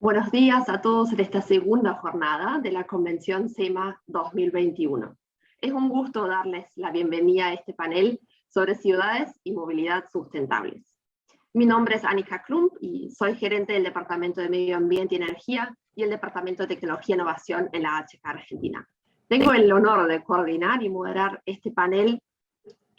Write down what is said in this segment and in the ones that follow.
Buenos días a todos en esta segunda jornada de la Convención SEMA 2021. Es un gusto darles la bienvenida a este panel sobre ciudades y movilidad sustentables. Mi nombre es Annika Klump y soy gerente del Departamento de Medio Ambiente y Energía y el Departamento de Tecnología e Innovación en la HK Argentina. Tengo el honor de coordinar y moderar este panel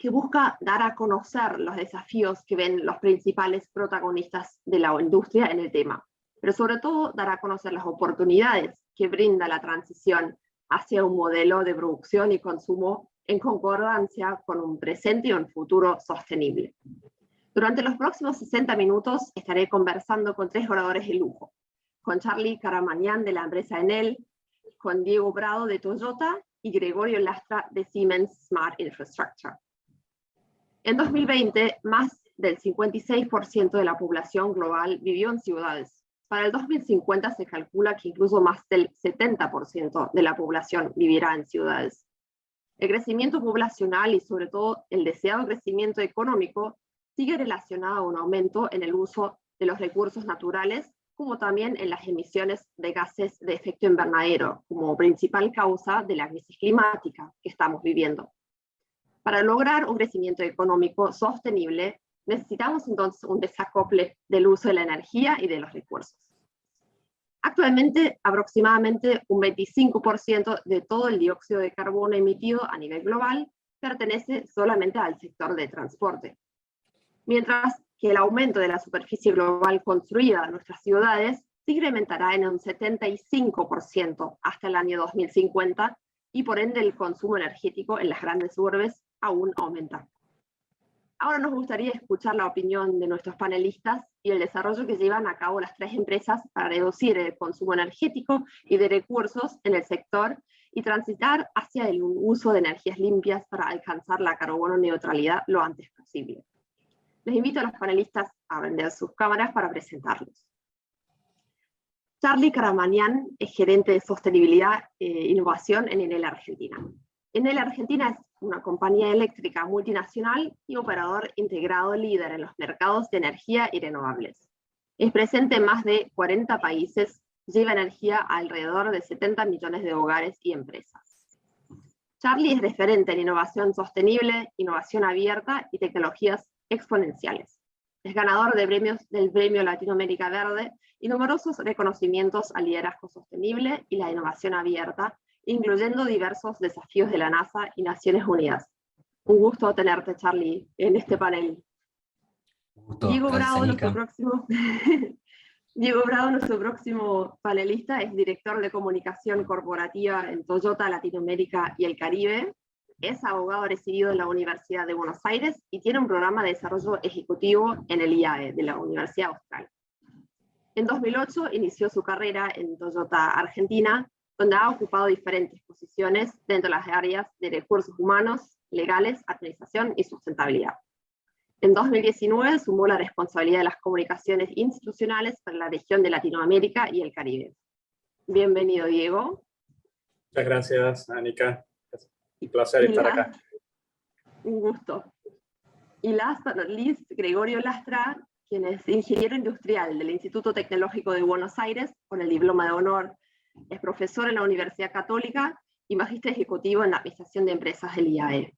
que busca dar a conocer los desafíos que ven los principales protagonistas de la industria en el tema, pero sobre todo dar a conocer las oportunidades que brinda la transición hacia un modelo de producción y consumo en concordancia con un presente y un futuro sostenible. Durante los próximos 60 minutos estaré conversando con tres oradores de lujo, con Charlie Caramanian de la empresa Enel, con Diego Brado de Toyota y Gregorio Lastra de Siemens Smart Infrastructure. En 2020, más del 56% de la población global vivió en ciudades. Para el 2050 se calcula que incluso más del 70% de la población vivirá en ciudades. El crecimiento poblacional y sobre todo el deseado crecimiento económico sigue relacionado a un aumento en el uso de los recursos naturales, como también en las emisiones de gases de efecto invernadero, como principal causa de la crisis climática que estamos viviendo. Para lograr un crecimiento económico sostenible, necesitamos entonces un desacople del uso de la energía y de los recursos. Actualmente, aproximadamente un 25% de todo el dióxido de carbono emitido a nivel global pertenece solamente al sector de transporte. Mientras que el aumento de la superficie global construida en nuestras ciudades se incrementará en un 75% hasta el año 2050, y por ende el consumo energético en las grandes urbes aún aumenta. Ahora nos gustaría escuchar la opinión de nuestros panelistas y el desarrollo que llevan a cabo las tres empresas para reducir el consumo energético y de recursos en el sector y transitar hacia el uso de energías limpias para alcanzar la carbono neutralidad lo antes posible. Les invito a los panelistas a prender sus cámaras para presentarlos. Charlie Caramanian es gerente de sostenibilidad e innovación en Enel Argentina. Enel Argentina es una compañía eléctrica multinacional y operador integrado líder en los mercados de energía y renovables. Es presente en más de 40 países, lleva energía a alrededor de 70 millones de hogares y empresas. Charlie es referente en innovación sostenible, innovación abierta y tecnologías exponenciales. Es ganador de del Premio Latinoamérica Verde y numerosos reconocimientos al liderazgo sostenible y la innovación abierta, incluyendo diversos desafíos de la NASA y Naciones Unidas. Un gusto tenerte, Charlie, en este panel. Diego Brado, nuestro próximo panelista, es director de comunicación corporativa en Toyota Latinoamérica y el Caribe. Es abogado recibido en la Universidad de Buenos Aires y tiene un programa de desarrollo ejecutivo en el IAE de la Universidad Austral. En 2008 inició su carrera en Toyota Argentina, donde ha ocupado diferentes posiciones dentro de las áreas de recursos humanos, legales, administración y sustentabilidad. En 2019 sumó la responsabilidad de las comunicaciones institucionales para la región de Latinoamérica y el Caribe. Bienvenido, Diego. Muchas gracias, Annika. Un placer estar acá. Un gusto. Y last but not least, Gregorio Lastra, quien es ingeniero industrial del Instituto Tecnológico de Buenos Aires, con el diploma de honor. Es profesor en la Universidad Católica y magíster ejecutivo en la Administración de Empresas del IAE.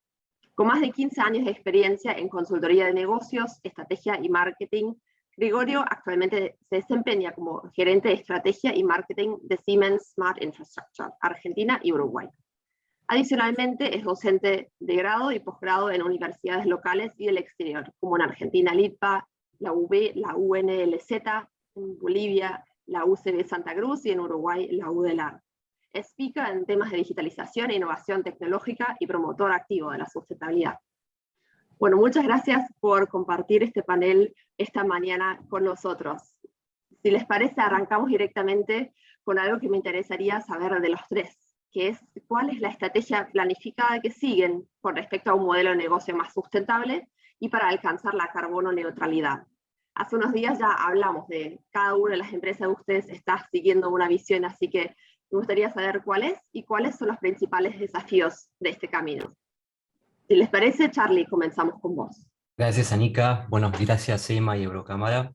Con más de 15 años de experiencia en consultoría de negocios, estrategia y marketing, Gregorio actualmente se desempeña como gerente de estrategia y marketing de Siemens Smart Infrastructure, Argentina y Uruguay. Adicionalmente, es docente de grado y posgrado en universidades locales y del exterior, como en Argentina, LITPA, la UB, la UNLZ, en Bolivia, la UCB Santa Cruz, y en Uruguay, la UDELAR. Es speaker en temas de digitalización e innovación tecnológica y promotor activo de la sustentabilidad. Bueno, muchas gracias por compartir este panel esta mañana con nosotros. Si les parece, arrancamos directamente con algo que me interesaría saber de los tres, que es cuál es la estrategia planificada que siguen con respecto a un modelo de negocio más sustentable y para alcanzar la carbono neutralidad. Hace unos días ya hablamos de cada una de las empresas de ustedes está siguiendo una visión, así que me gustaría saber cuál es y cuáles son los principales desafíos de este camino. Si les parece, Charlie, comenzamos con vos. Gracias, Annika. Bueno, gracias, SEMA y Eurocámara.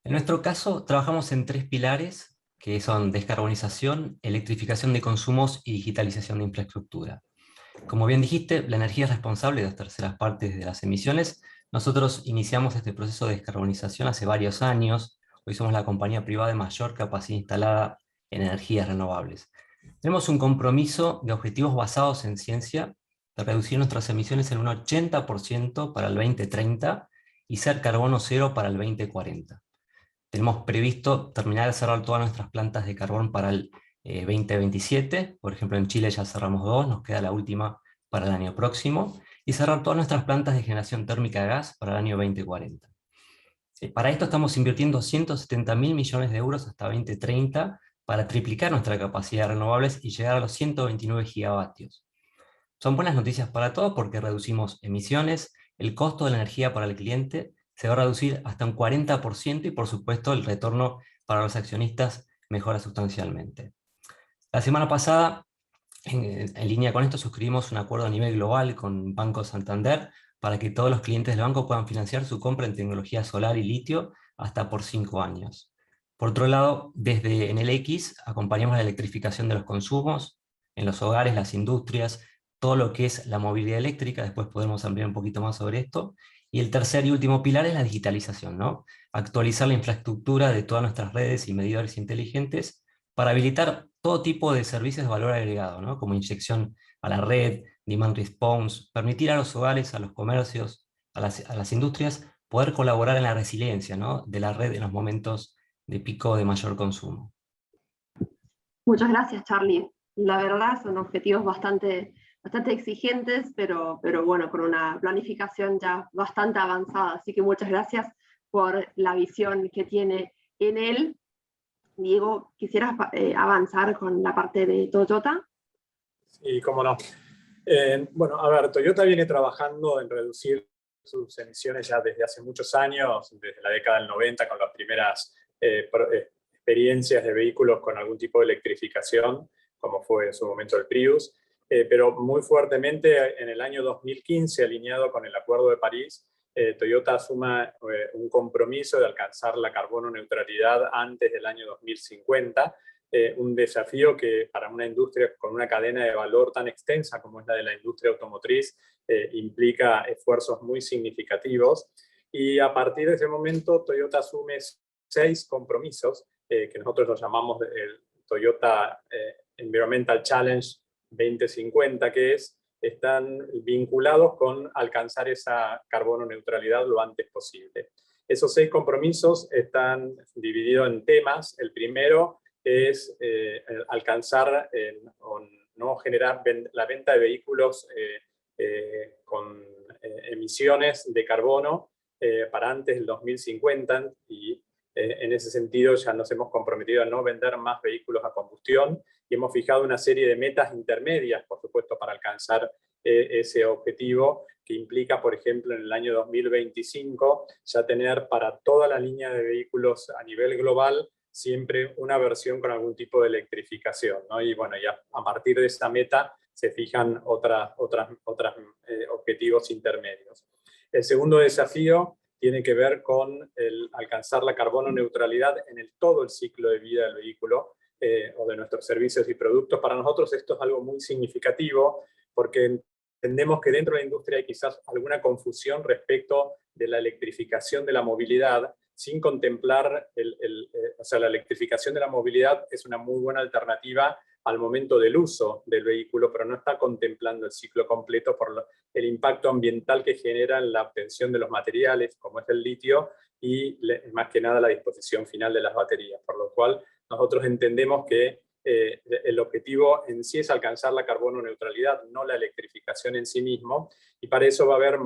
En nuestro caso, trabajamos en tres pilares que son descarbonización, electrificación de consumos y digitalización de infraestructura. Como bien dijiste, la energía es responsable de las terceras partes de las emisiones. Nosotros iniciamos este proceso de descarbonización hace varios años. Hoy somos la compañía privada de mayor capacidad instalada en energías renovables. Tenemos un compromiso de objetivos basados en ciencia de reducir nuestras emisiones en un 80% para el 2030 y ser carbono cero para el 2040. Tenemos previsto terminar de cerrar todas nuestras plantas de carbón para el 2027. Por ejemplo, en Chile ya cerramos 2, nos queda la última para el año próximo, y cerrar todas nuestras plantas de generación térmica de gas para el año 2040. Para esto estamos invirtiendo 170.000 millones de euros hasta 2030 para triplicar nuestra capacidad de renovables y llegar a los 129 gigavatios. Son buenas noticias para todos porque reducimos emisiones, el costo de la energía para el cliente se va a reducir hasta un 40% y por supuesto el retorno para los accionistas mejora sustancialmente. La semana pasada, en línea con esto, suscribimos un acuerdo a nivel global con Banco Santander para que todos los clientes del banco puedan financiar su compra en tecnología solar y litio hasta por 5 años. Por otro lado, desde Enel X acompañamos la electrificación de los consumos en los hogares, las industrias, todo lo que es la movilidad eléctrica. Después podemos ampliar un poquito más sobre esto. Y el tercer y último pilar es la digitalización, ¿no? Actualizar la infraestructura de todas nuestras redes y medidores inteligentes para habilitar todo tipo de servicios de valor agregado, ¿no? Como inyección a la red, demand response, permitir a los hogares, a los comercios, a las industrias, poder colaborar en la resiliencia, ¿no?, de la red en los momentos de pico de mayor consumo. Muchas gracias, Charlie. La verdad son objetivos bastante exigentes, pero bueno, con una planificación ya bastante avanzada. Así que muchas gracias por la visión que tiene en él. Diego, ¿quisieras avanzar con la parte de Toyota? Sí, cómo no. Bueno, a ver, Toyota viene trabajando en reducir sus emisiones ya desde hace muchos años, desde la década del 90, con las primeras experiencias de vehículos con algún tipo de electrificación, como fue en su momento el Prius, pero muy fuertemente en el año 2015, alineado con el Acuerdo de París, Toyota asuma un compromiso de alcanzar la carbono neutralidad antes del año 2050, un desafío que para una industria con una cadena de valor tan extensa como es la de la industria automotriz implica esfuerzos muy significativos. Y a partir de ese momento Toyota asume 6 compromisos que nosotros los llamamos el Toyota Environmental Challenge 2050, que están vinculados con alcanzar esa carbono neutralidad lo antes posible. Esos 6 compromisos están divididos en temas. El primero es alcanzar o no generar la venta de vehículos con emisiones de carbono para antes del 2050, y en ese sentido ya nos hemos comprometido a no vender más vehículos a combustión y hemos fijado una serie de metas intermedias, por supuesto, para alcanzar ese objetivo, que implica, por ejemplo, en el año 2025 ya tener para toda la línea de vehículos a nivel global siempre una versión con algún tipo de electrificación, ¿no? Y bueno, ya a partir de esa meta se fijan otros objetivos intermedios. El segundo desafío tiene que ver con alcanzar la carbono neutralidad en todo el ciclo de vida del vehículo o de nuestros servicios y productos. Para nosotros esto es algo muy significativo porque entendemos que dentro de la industria hay quizás alguna confusión respecto de la electrificación de la movilidad, sin contemplar, o sea, la electrificación de la movilidad es una muy buena alternativa al momento del uso del vehículo, pero no está contemplando el ciclo completo por el impacto ambiental que genera en la obtención de los materiales, como es el litio, y más que nada la disposición final de las baterías, por lo cual nosotros entendemos que el objetivo en sí es alcanzar la carbono neutralidad, no la electrificación en sí mismo, y para eso va a haber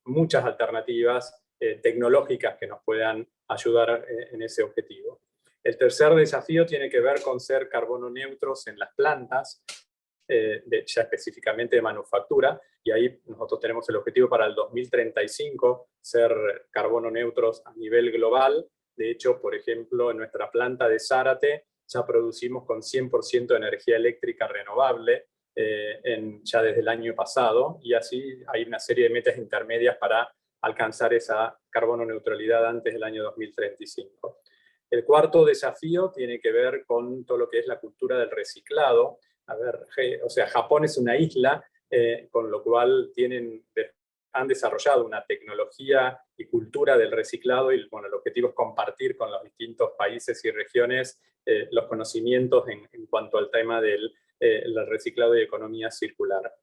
muchas alternativas tecnológicas que nos puedan ayudar en ese objetivo. El tercer desafío tiene que ver con ser carbono neutros en las plantas, ya específicamente de manufactura, y ahí nosotros tenemos el objetivo para el 2035 ser carbono neutros a nivel global. De hecho, por ejemplo, en nuestra planta de Zárate ya producimos con 100% de energía eléctrica renovable ya desde el año pasado, y así hay una serie de metas intermedias para alcanzar esa carbono neutralidad antes del año 2035. El cuarto desafío tiene que ver con todo lo que es la cultura del reciclado. A ver, o sea, Japón es una isla, con lo cual han desarrollado una tecnología y cultura del reciclado, y bueno, el objetivo es compartir con los distintos países y regiones los conocimientos en cuanto al tema del reciclado y economía circular.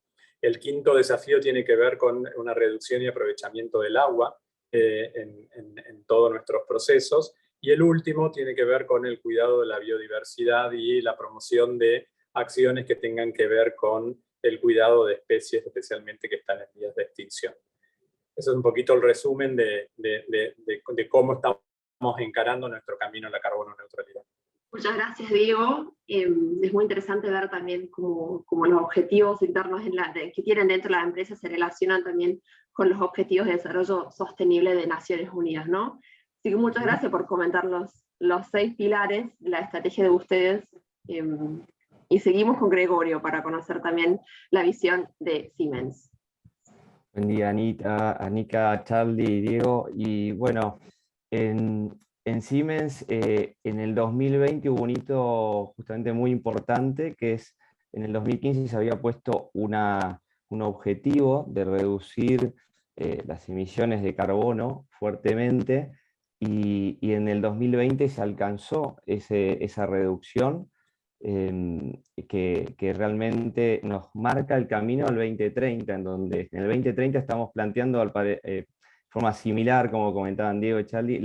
El quinto desafío tiene que ver con una reducción y aprovechamiento del agua en todos nuestros procesos. Y el último tiene que ver con el cuidado de la biodiversidad y la promoción de acciones que tengan que ver con el cuidado de especies, especialmente que están en vías de extinción. Eso es un poquito el resumen de cómo estamos encarando nuestro camino a la carbono neutralidad. Muchas gracias, Diego. Es muy interesante ver también cómo los objetivos internos que tienen dentro de la empresa se relacionan también con los objetivos de desarrollo sostenible de Naciones Unidas, ¿no? Así que muchas gracias por comentar los 6 pilares de la estrategia de ustedes. Y seguimos con Gregorio para conocer también la visión de Siemens. Buen día, Anita, Anika, Charlie, Diego. Y bueno, en Siemens en el 2020 hubo un hito justamente muy importante, que es en el 2015 se había puesto un objetivo de reducir las emisiones de carbono fuertemente, y en el 2020 se alcanzó esa reducción que realmente nos marca el camino al 2030, en donde en el 2030 estamos planteando de forma similar, como comentaban Diego y Charlie,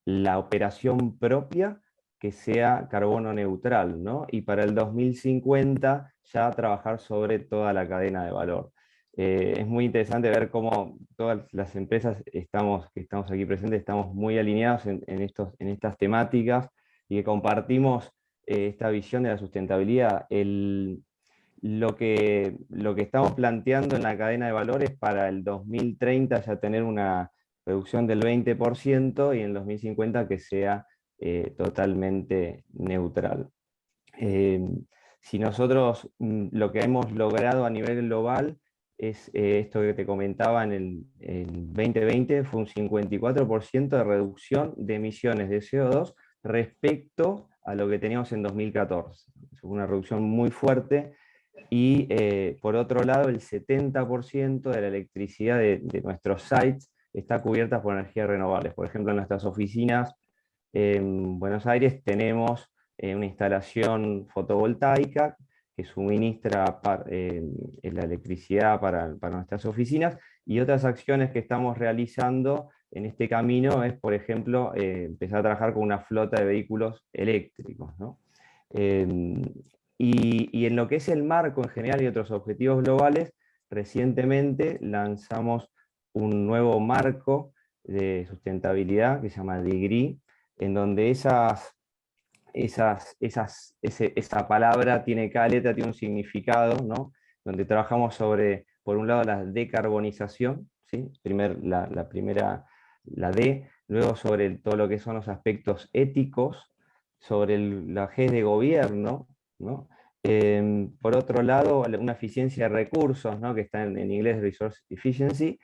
la operación propia que sea carbono neutral, ¿no? Y para el 2050 ya trabajar sobre toda la cadena de valor. Es muy interesante ver cómo todas las empresas que estamos aquí presentes estamos muy alineados en estas temáticas, y que compartimos esta visión de la sustentabilidad. Lo que estamos planteando en la cadena de valor es para el 2030 ya tener una reducción del 20%, y en el 2050 que sea totalmente neutral. Si nosotros lo que hemos logrado a nivel global es esto que te comentaba, en el 2020 fue un 54% de reducción de emisiones de CO2 respecto a lo que teníamos en 2014. Fue una reducción muy fuerte. Y por otro lado, el 70% de la electricidad de nuestros sites está cubierta por energías renovables. Por ejemplo, en nuestras oficinas en Buenos Aires tenemos una instalación fotovoltaica que suministra la electricidad para nuestras oficinas, y otras acciones que estamos realizando en este camino es, por ejemplo, empezar a trabajar con una flota de vehículos eléctricos, ¿no? Y en lo que es el marco en general y otros objetivos globales, recientemente lanzamos un nuevo marco de sustentabilidad que se llama DEGRI, en donde esa palabra tiene cada letra, tiene un significado, ¿no? Donde trabajamos sobre, por un lado, la decarbonización, ¿sí? La primera, la D, luego sobre todo lo que son los aspectos éticos, sobre la G de gobierno, ¿no? Por otro lado, una eficiencia de recursos, ¿no? Que está en inglés Resource Efficiency,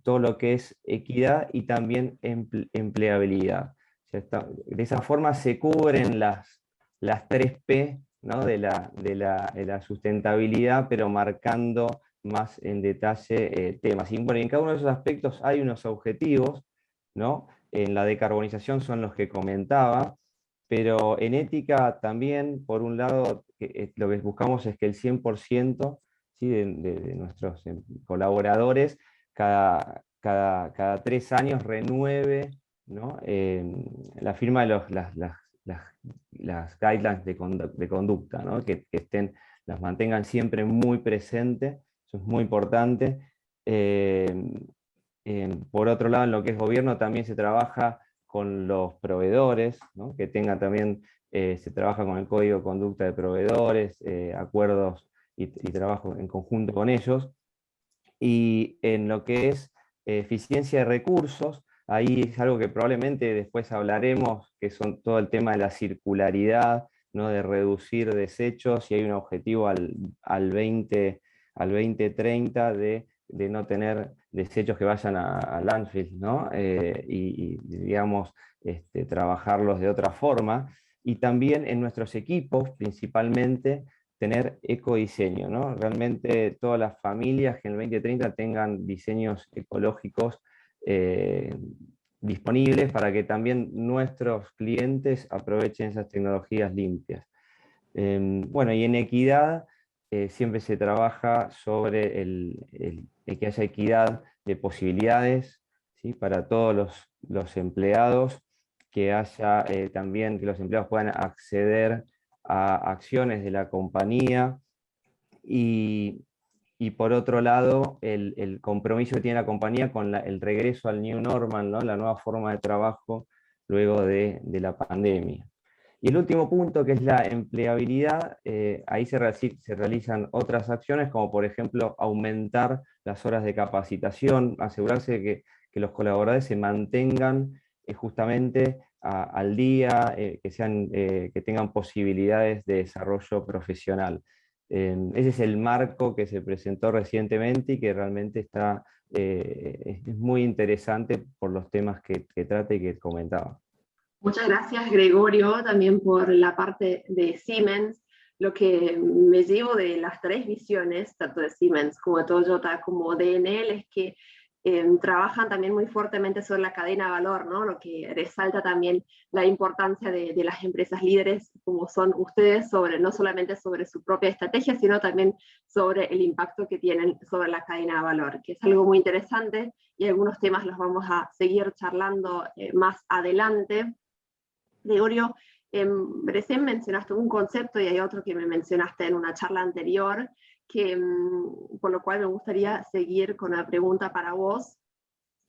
todo lo que es equidad y también empleabilidad. De esa forma se cubren las 3P, ¿no? de la sustentabilidad, pero marcando más en detalle temas. Y bueno, en cada uno de esos aspectos hay unos objetivos, ¿no? En la decarbonización son los que comentaba, pero en ética también, por un lado, lo que buscamos es que el 100%, ¿sí? de nuestros colaboradores cada 3 años renueve, ¿no? La firma de las guidelines de conducta, ¿no? Que las mantengan siempre muy presentes, eso es muy importante. Por otro lado, en lo que es gobierno también se trabaja con los proveedores, ¿no? Que tenga también, se trabaja con el código de conducta de proveedores, acuerdos y trabajo en conjunto con ellos. Y en lo que es eficiencia de recursos, ahí es algo que probablemente después hablaremos, que son todo el tema de la circularidad, ¿no? De reducir desechos, y hay un objetivo al 2030 de de no tener desechos que vayan a landfill, ¿no? Y, digamos, trabajarlos de otra forma. Y también en nuestros equipos, principalmente, tener ecodiseño, ¿no? Realmente todas las familias que en el 2030 tengan diseños ecológicos disponibles para que también nuestros clientes aprovechen esas tecnologías limpias. Bueno, y en equidad siempre se trabaja sobre el que haya equidad de posibilidades, ¿sí? Para todos los empleados, que haya también que los empleados puedan acceder a acciones de la compañía y por otro lado el compromiso que tiene la compañía con el regreso al New Normal, ¿no? La nueva forma de trabajo luego de la pandemia. Y el último punto, que es la empleabilidad, ahí se realizan otras acciones, como por ejemplo aumentar las horas de capacitación, asegurarse de que los colaboradores se mantengan justamente al día, que tengan posibilidades de desarrollo profesional. Ese es el marco que se presentó recientemente y que realmente es muy interesante por los temas que trata y que comentaba. Muchas gracias, Gregorio, también por la parte de Siemens. Lo que me llevo de las tres visiones, tanto de Siemens como de Toyota como de Enel, es que trabajan también muy fuertemente sobre la cadena de valor, ¿no? Lo que resalta también la importancia de las empresas líderes como son ustedes, no solamente sobre su propia estrategia, sino también sobre el impacto que tienen sobre la cadena de valor, que es algo muy interesante, y algunos temas los vamos a seguir charlando más adelante. Gregorio, recién mencionaste un concepto y hay otro que me mencionaste en una charla anterior, por lo cual me gustaría seguir con la pregunta para vos.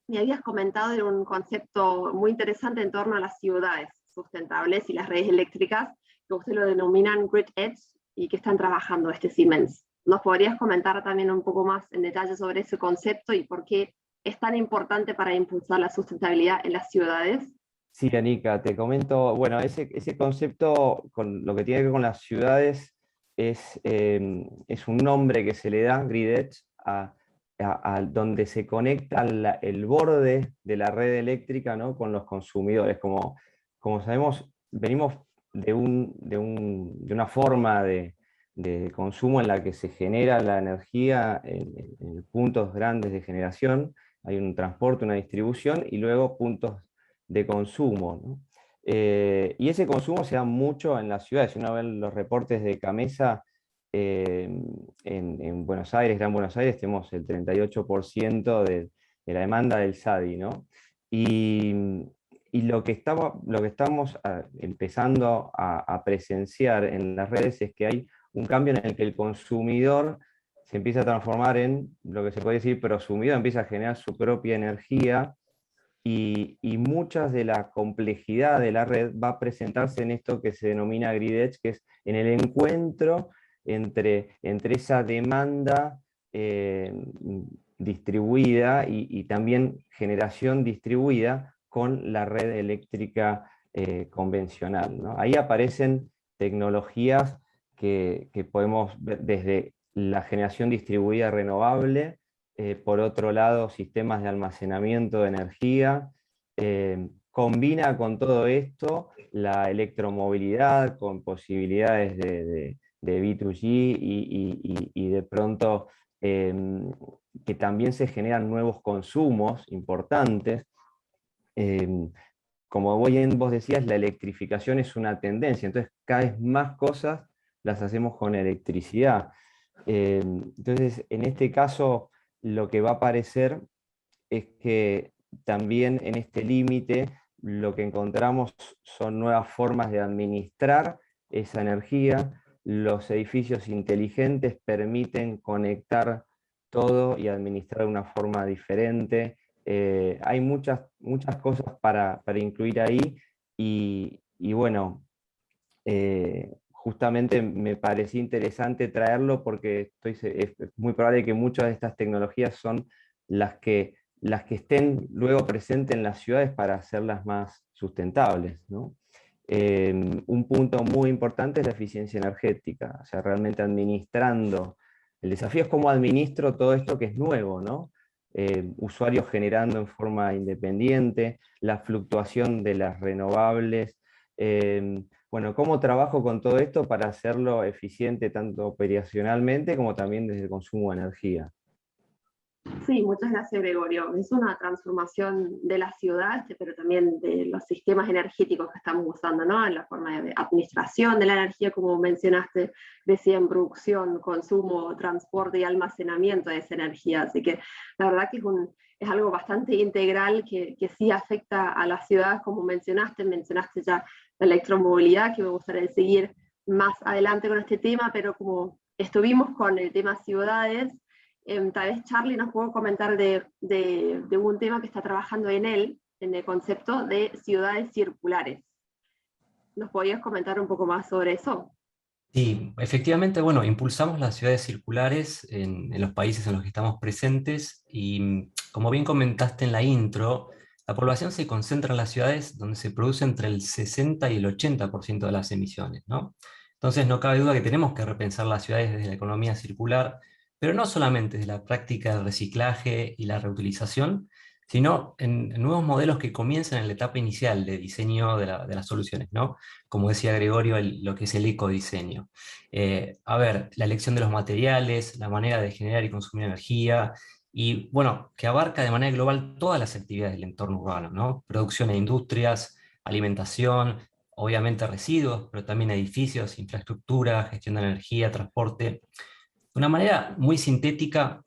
Me habías comentado de un concepto muy interesante en torno a las ciudades sustentables y las redes eléctricas, que ustedes lo denominan Grid Edge y que están trabajando Siemens. ¿Nos podrías comentar también un poco más en detalle sobre ese concepto y por qué es tan importante para impulsar la sustentabilidad en las ciudades? Sí, Anika, te comento, bueno, ese concepto con lo que tiene que ver con las ciudades es un nombre que se le da, Grid Edge, a donde se conecta el borde de la red eléctrica, ¿no? Con los consumidores. Como sabemos, venimos de una forma de consumo en la que se genera la energía en puntos grandes de generación, hay un transporte, una distribución y luego puntos de consumo, ¿no? Y ese consumo se da mucho en las ciudades. Si uno ve los reportes de Camesa, en Buenos Aires, Gran Buenos Aires, tenemos el 38% de la demanda del SADI, ¿no? Y lo que estamos empezando a presenciar en las redes es que hay un cambio en el que el consumidor se empieza a transformar en lo que se puede decir prosumidor, empieza a generar su propia energía. Y muchas de la complejidad de la red va a presentarse en esto que se denomina Grid Edge, que es en el encuentro entre esa demanda distribuida y también generación distribuida con la red eléctrica convencional, ¿no? Ahí aparecen tecnologías que podemos ver desde la generación distribuida renovable, por otro lado, sistemas de almacenamiento de energía. Combina con todo esto la electromovilidad con posibilidades de V2G y de pronto que también se generan nuevos consumos importantes. Como vos decías, la electrificación es una tendencia, entonces cada vez más cosas las hacemos con electricidad. Entonces, en este caso, lo que va a aparecer es que también en este límite lo que encontramos son nuevas formas de administrar esa energía. Los edificios inteligentes permiten conectar todo y administrar de una forma diferente. Hay muchas cosas para incluir ahí y bueno, justamente me parecía interesante traerlo porque es muy probable que muchas de estas tecnologías son las que estén luego presentes en las ciudades para hacerlas más sustentables, ¿no? Un punto muy importante es la eficiencia energética, o sea, realmente administrando El desafío es cómo administro todo esto que es nuevo, ¿no? Usuarios generando en forma independiente, la fluctuación de las renovables. Bueno, ¿cómo trabajo con todo esto para hacerlo eficiente tanto operacionalmente como también desde el consumo de energía? Sí, muchas gracias, Gregorio. Es una transformación de la ciudad, pero también de los sistemas energéticos que estamos usando, ¿no? En la forma de administración de la energía, como mencionaste, recién, producción, consumo, transporte y almacenamiento de esa energía. Así que la verdad que es algo bastante integral que sí afecta a las ciudades, como mencionaste ya la electromovilidad, que me gustaría seguir más adelante con este tema, pero como estuvimos con el tema ciudades, tal vez Charlie nos puede comentar de un tema que está trabajando en el concepto de ciudades circulares. ¿Nos podrías comentar un poco más sobre eso? Sí, efectivamente, bueno, impulsamos las ciudades circulares en los países en los que estamos presentes y como bien comentaste en la intro, la población se concentra en las ciudades donde se produce entre el 60 y el 80% de las emisiones, ¿no? Entonces no cabe duda que tenemos que repensar las ciudades desde la economía circular, pero no solamente desde la práctica del reciclaje y la reutilización, sino en nuevos modelos que comienzan en la etapa inicial de diseño de las soluciones, ¿no? Como decía Gregorio, lo que es el ecodiseño. A ver, la elección de los materiales, la manera de generar y consumir energía, y bueno, que abarca de manera global todas las actividades del entorno urbano, ¿no? Producción e industrias, alimentación, obviamente residuos, pero también edificios, infraestructura, gestión de energía, transporte. De una manera muy sintética,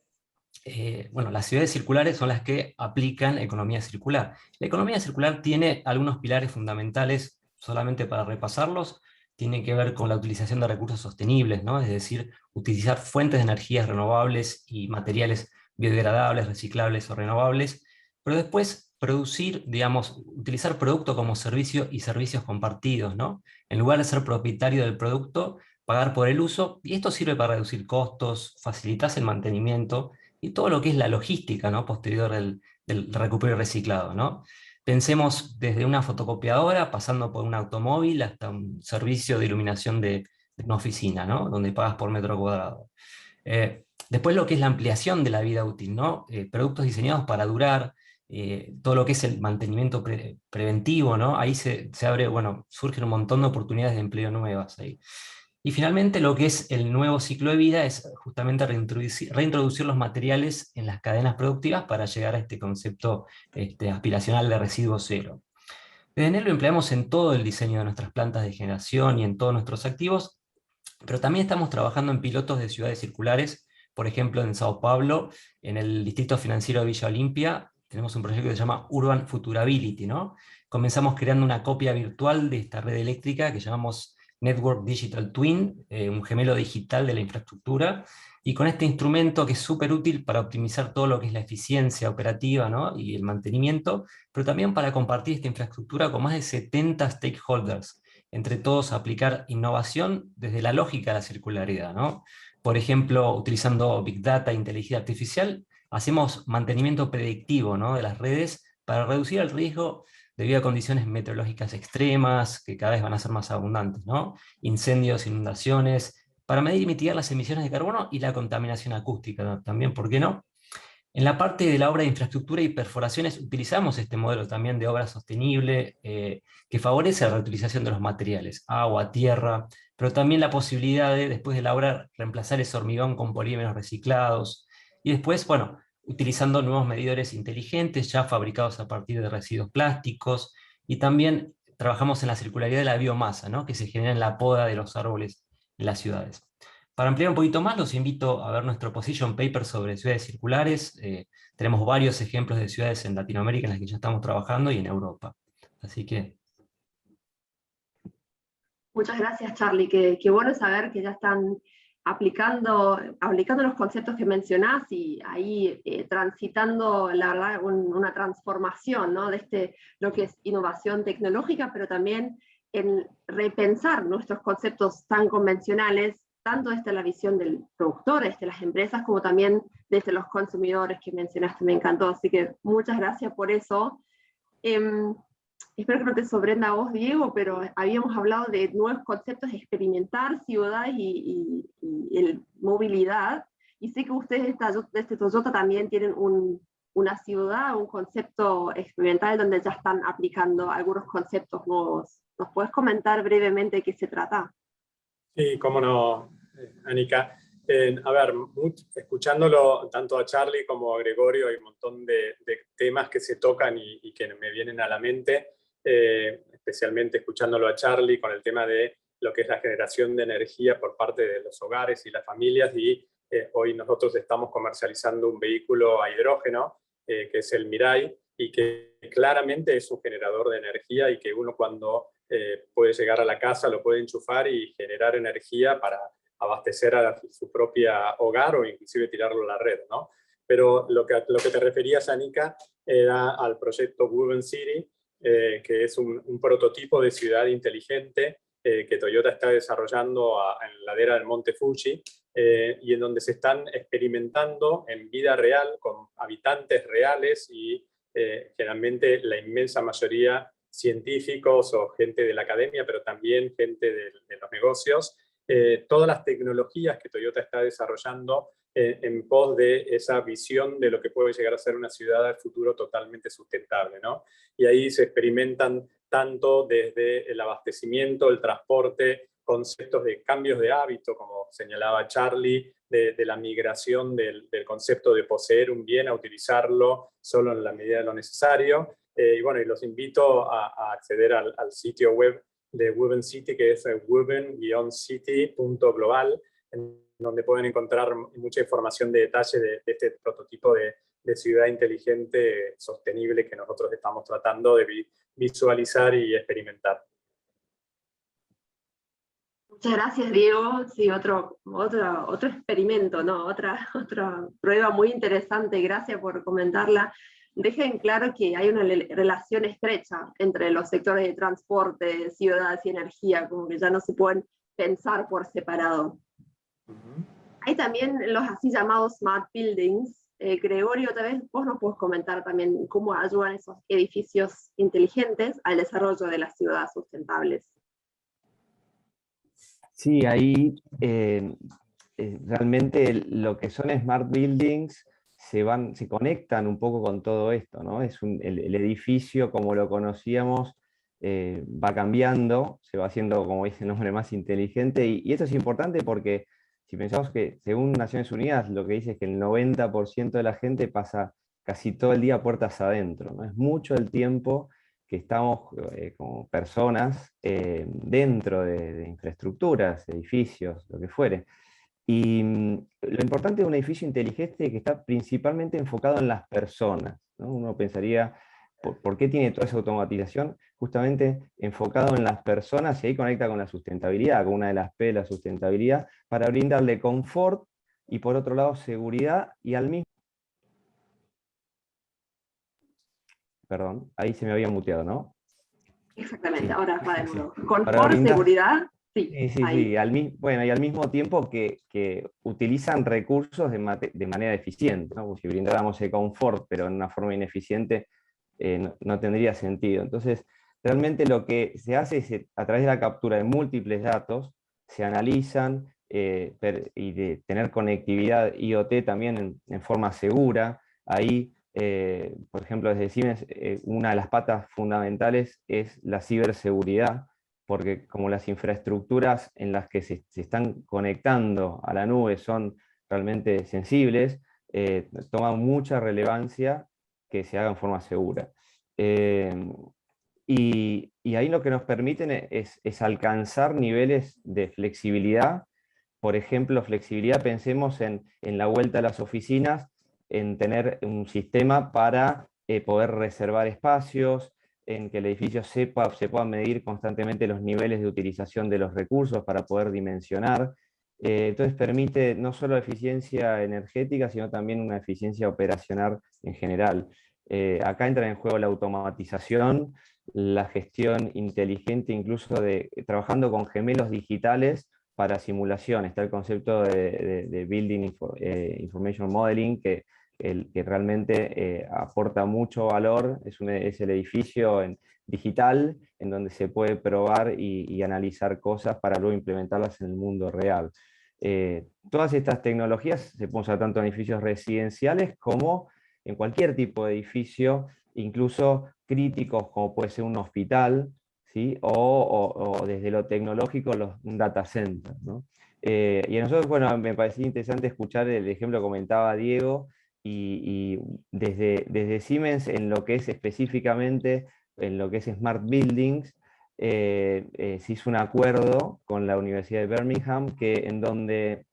bueno, las ciudades circulares son las que aplican economía circular. La economía circular tiene algunos pilares fundamentales, solamente para repasarlos, tiene que ver con la utilización de recursos sostenibles, ¿no? Es decir, utilizar fuentes de energías renovables y materiales biodegradables, reciclables o renovables, pero después producir, digamos, utilizar producto como servicio y servicios compartidos, ¿no? En lugar de ser propietario del producto, pagar por el uso, y esto sirve para reducir costos, facilitar el mantenimiento, y todo lo que es la logística, ¿no? Posterior del recupero y reciclado, ¿no? Pensemos desde una fotocopiadora, pasando por un automóvil, hasta un servicio de iluminación de una oficina, ¿no? Donde pagas por metro cuadrado. Después lo que es la ampliación de la vida útil, ¿no? Productos diseñados para durar, todo lo que es el mantenimiento preventivo, ¿no? Ahí se abre, bueno, surgen un montón de oportunidades de empleo nuevas ahí. Y finalmente lo que es el nuevo ciclo de vida es justamente reintroducir los materiales en las cadenas productivas para llegar a este concepto aspiracional de residuo cero. Desde ENEL lo empleamos en todo el diseño de nuestras plantas de generación y en todos nuestros activos, pero también estamos trabajando en pilotos de ciudades circulares, por ejemplo en Sao Paulo, en el distrito financiero de Villa Olimpia, tenemos un proyecto que se llama Urban Futurability, ¿no? Comenzamos creando una copia virtual de esta red eléctrica que llamamos Network Digital Twin, un gemelo digital de la infraestructura, y con este instrumento que es súper útil para optimizar todo lo que es la eficiencia operativa, ¿no? Y el mantenimiento, pero también para compartir esta infraestructura con más de 70 stakeholders, entre todos aplicar innovación desde la lógica de la circularidad, ¿no? Por ejemplo, utilizando Big Data e inteligencia artificial, hacemos mantenimiento predictivo, ¿no? De las redes para reducir el riesgo debido a condiciones meteorológicas extremas, que cada vez van a ser más abundantes, ¿no? Incendios, inundaciones, para medir y mitigar las emisiones de carbono y la contaminación acústica, ¿no? También, ¿por qué no? En la parte de la obra de infraestructura y perforaciones utilizamos este modelo también de obra sostenible que favorece la reutilización de los materiales, agua, tierra, pero también la posibilidad de, después de la obra, reemplazar ese hormigón con polímeros reciclados. Y después, bueno, utilizando nuevos medidores inteligentes ya fabricados a partir de residuos plásticos. Y también trabajamos en la circularidad de la biomasa, ¿no? Que se genera en la poda de los árboles en las ciudades. Para ampliar un poquito más, los invito a ver nuestro position paper sobre ciudades circulares. Tenemos varios ejemplos de ciudades en Latinoamérica en las que ya estamos trabajando y en Europa. Así que... Muchas gracias, Charlie. Qué bueno saber que ya están aplicando los conceptos que mencionás y ahí transitando, la verdad, una transformación, ¿no? De lo que es innovación tecnológica, pero también en repensar nuestros conceptos tan convencionales, tanto desde la visión del productor, desde las empresas, como también desde los consumidores que mencionaste. Me encantó, así que muchas gracias por eso. Espero que no te sorprenda a vos, Diego, pero habíamos hablado de nuevos conceptos, experimentar ciudades y movilidad. Y sé que ustedes desde Toyota también tienen una ciudad, un concepto experimental donde ya están aplicando algunos conceptos nuevos. ¿Nos puedes comentar brevemente de qué se trata? Sí, cómo no, Anika. A ver, escuchándolo tanto a Charlie como a Gregorio, hay un montón de temas que se tocan y que me vienen a la mente, especialmente escuchándolo a Charlie con el tema de lo que es la generación de energía por parte de los hogares y las familias, y hoy nosotros estamos comercializando un vehículo a hidrógeno, que es el Mirai, y que claramente es un generador de energía y que uno cuando puede llegar a la casa lo puede enchufar y generar energía para abastecer a su propia hogar o inclusive tirarlo a la red, ¿no? Pero lo que te referías, Anika, era al proyecto Woven City, que es un prototipo de ciudad inteligente que Toyota está desarrollando en la ladera del Monte Fuji, y en donde se están experimentando en vida real con habitantes reales y generalmente la inmensa mayoría científicos o gente de la academia, pero también gente de los negocios, todas las tecnologías que Toyota está desarrollando en pos de esa visión de lo que puede llegar a ser una ciudad del futuro totalmente sustentable, ¿no? Y ahí se experimentan tanto desde el abastecimiento, el transporte, conceptos de cambios de hábito, como señalaba Charlie, de la migración del concepto de poseer un bien a utilizarlo solo en la medida de lo necesario. Y bueno, y los invito a acceder al sitio web de Woven City, que es woven-city.global, en donde pueden encontrar mucha información de detalle de este prototipo de ciudad inteligente sostenible que nosotros estamos tratando de visualizar y experimentar. Muchas gracias, Diego. Sí, otro experimento, ¿no? Otra prueba muy interesante. Gracias por comentarla. Dejen claro que hay una relación estrecha entre los sectores de transporte, ciudades y energía, como que ya no se pueden pensar por separado. Hay también los así llamados smart buildings. Gregorio, tal vez vos nos puedes comentar también cómo ayudan esos edificios inteligentes al desarrollo de las ciudades sustentables. Sí, ahí realmente lo que son smart buildings se conectan un poco con todo esto, ¿no? El edificio, como lo conocíamos, va cambiando, se va haciendo, como dice el nombre, más inteligente, y esto es importante porque si pensamos que, según Naciones Unidas, lo que dice es que el 90% de la gente pasa casi todo el día puertas adentro, ¿no? Es mucho el tiempo que estamos como personas dentro de infraestructuras, edificios, lo que fuere. Y lo importante de un edificio inteligente es que está principalmente enfocado en las personas, ¿no? Uno pensaría, ¿por qué tiene toda esa automatización? Justamente enfocado en las personas, y ahí conecta con la sustentabilidad, con una de las P de la sustentabilidad, para brindarle confort y por otro lado seguridad, y al mismo... Perdón, ahí se me había muteado, ¿no? Exactamente, Sí. ahora va de Sí. nuevo. Para Confort, brindar... seguridad, sí. Sí. Bueno, y al mismo tiempo que utilizan recursos de manera eficiente, ¿no? Porque si brindáramos el confort, pero en una forma ineficiente, no tendría sentido. Entonces, realmente lo que se hace es, a través de la captura de múltiples datos, se analizan y de tener conectividad IoT también en forma segura. Ahí, por ejemplo, desde Siemens, una de las patas fundamentales es la ciberseguridad, porque como las infraestructuras en las que se están conectando a la nube son realmente sensibles, toma mucha relevancia que se haga en forma segura. Y ahí lo que nos permiten es alcanzar niveles de flexibilidad. Por ejemplo, flexibilidad, pensemos en la vuelta a las oficinas, en tener un sistema para poder reservar espacios, en que el edificio se puedan medir constantemente los niveles de utilización de los recursos para poder dimensionar. Entonces permite no solo eficiencia energética, sino también una eficiencia operacional en general. Acá entra en juego la automatización, la gestión inteligente, incluso trabajando con gemelos digitales para simulación. Está el concepto de Building Information Modeling, que realmente aporta mucho valor. Es el edificio digital en donde se puede probar y analizar cosas para luego implementarlas en el mundo real. Todas estas tecnologías se pueden usar tanto en edificios residenciales como en cualquier tipo de edificio, incluso críticos como puede ser un hospital, ¿sí? O desde lo tecnológico un data center, ¿no? Y a nosotros, bueno, me parecía interesante escuchar el ejemplo que comentaba Diego, y desde Siemens en lo que es específicamente, en lo que es Smart Buildings, se hizo un acuerdo con la Universidad de Birmingham en donde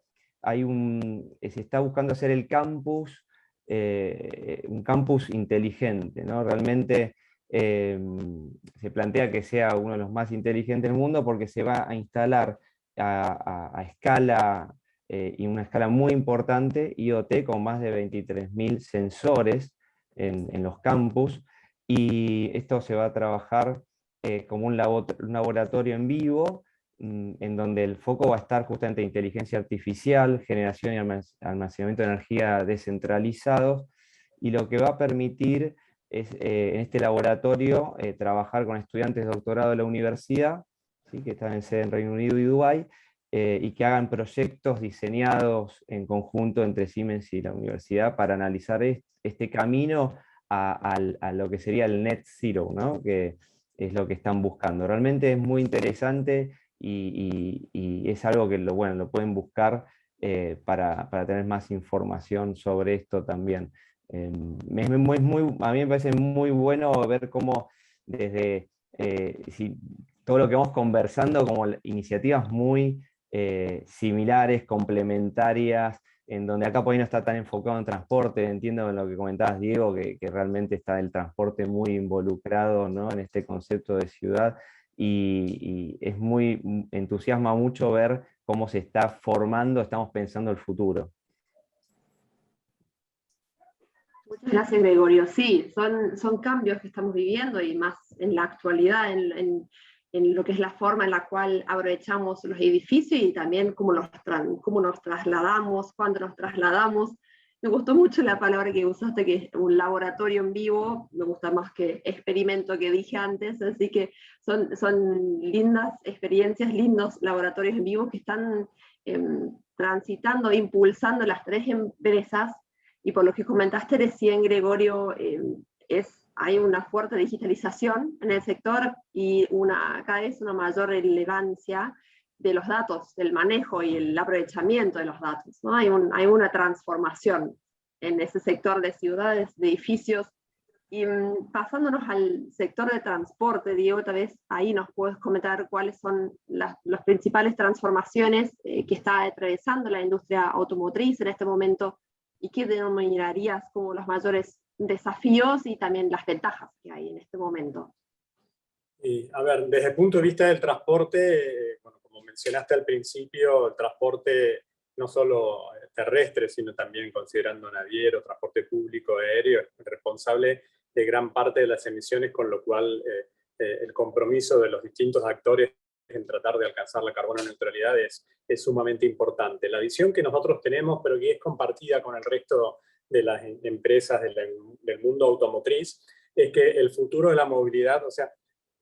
se está buscando hacer el campus, un campus inteligente, ¿no? Realmente se plantea que sea uno de los más inteligentes del mundo porque se va a instalar a escala, y una escala muy importante, IoT, con más de 23.000 sensores en los campus, y esto se va a trabajar como un laboratorio en vivo, en donde el foco va a estar justamente en inteligencia artificial, generación y almacenamiento de energía descentralizados, y lo que va a permitir es, en este laboratorio, trabajar con estudiantes de doctorado de la universidad, ¿sí? Que están en sede en Reino Unido y Dubái, y que hagan proyectos diseñados en conjunto entre Siemens y la universidad para analizar este camino a lo que sería el Net Zero, ¿no? Que es lo que están buscando. Realmente es muy interesante, y es algo que lo pueden buscar para tener más información sobre esto también. A mí me parece muy bueno ver cómo desde todo lo que vamos conversando, como iniciativas muy similares, complementarias, en donde acá por ahí no está tan enfocado en transporte. Entiendo en lo que comentabas, Diego, que realmente está el transporte muy involucrado, ¿no? En este concepto de ciudad, y entusiasma mucho ver cómo se está formando, estamos pensando el futuro. Muchas gracias, Gregorio. Sí, son cambios que estamos viviendo, y más en la actualidad, en lo que es la forma en la cual aprovechamos los edificios, y también cómo nos trasladamos, cuándo nos trasladamos. Me gustó mucho la palabra que usaste, que es un laboratorio en vivo. Me gusta más que experimento, que dije antes, así que son lindas experiencias, lindos laboratorios en vivo que están transitando, impulsando las tres empresas. Y por lo que comentaste recién, Gregorio, hay una fuerte digitalización en el sector, y cada vez una mayor relevancia de los datos, del manejo y el aprovechamiento de los datos, ¿no? Hay una transformación en ese sector de ciudades, de edificios. Y pasándonos al sector de transporte, Diego, tal vez ahí nos puedes comentar cuáles son las principales transformaciones que está atravesando la industria automotriz en este momento, y qué denominarías como los mayores desafíos y también las ventajas que hay en este momento. Y, a ver, desde el punto de vista del transporte, bueno, como mencionaste al principio, el transporte no solo terrestre, sino también considerando naviero, transporte público, aéreo, es responsable de gran parte de las emisiones, con lo cual el compromiso de los distintos actores en tratar de alcanzar la carbono neutralidad es sumamente importante. La visión que nosotros tenemos, pero que es compartida con el resto de las empresas del mundo automotriz, es que el futuro de la movilidad, o sea,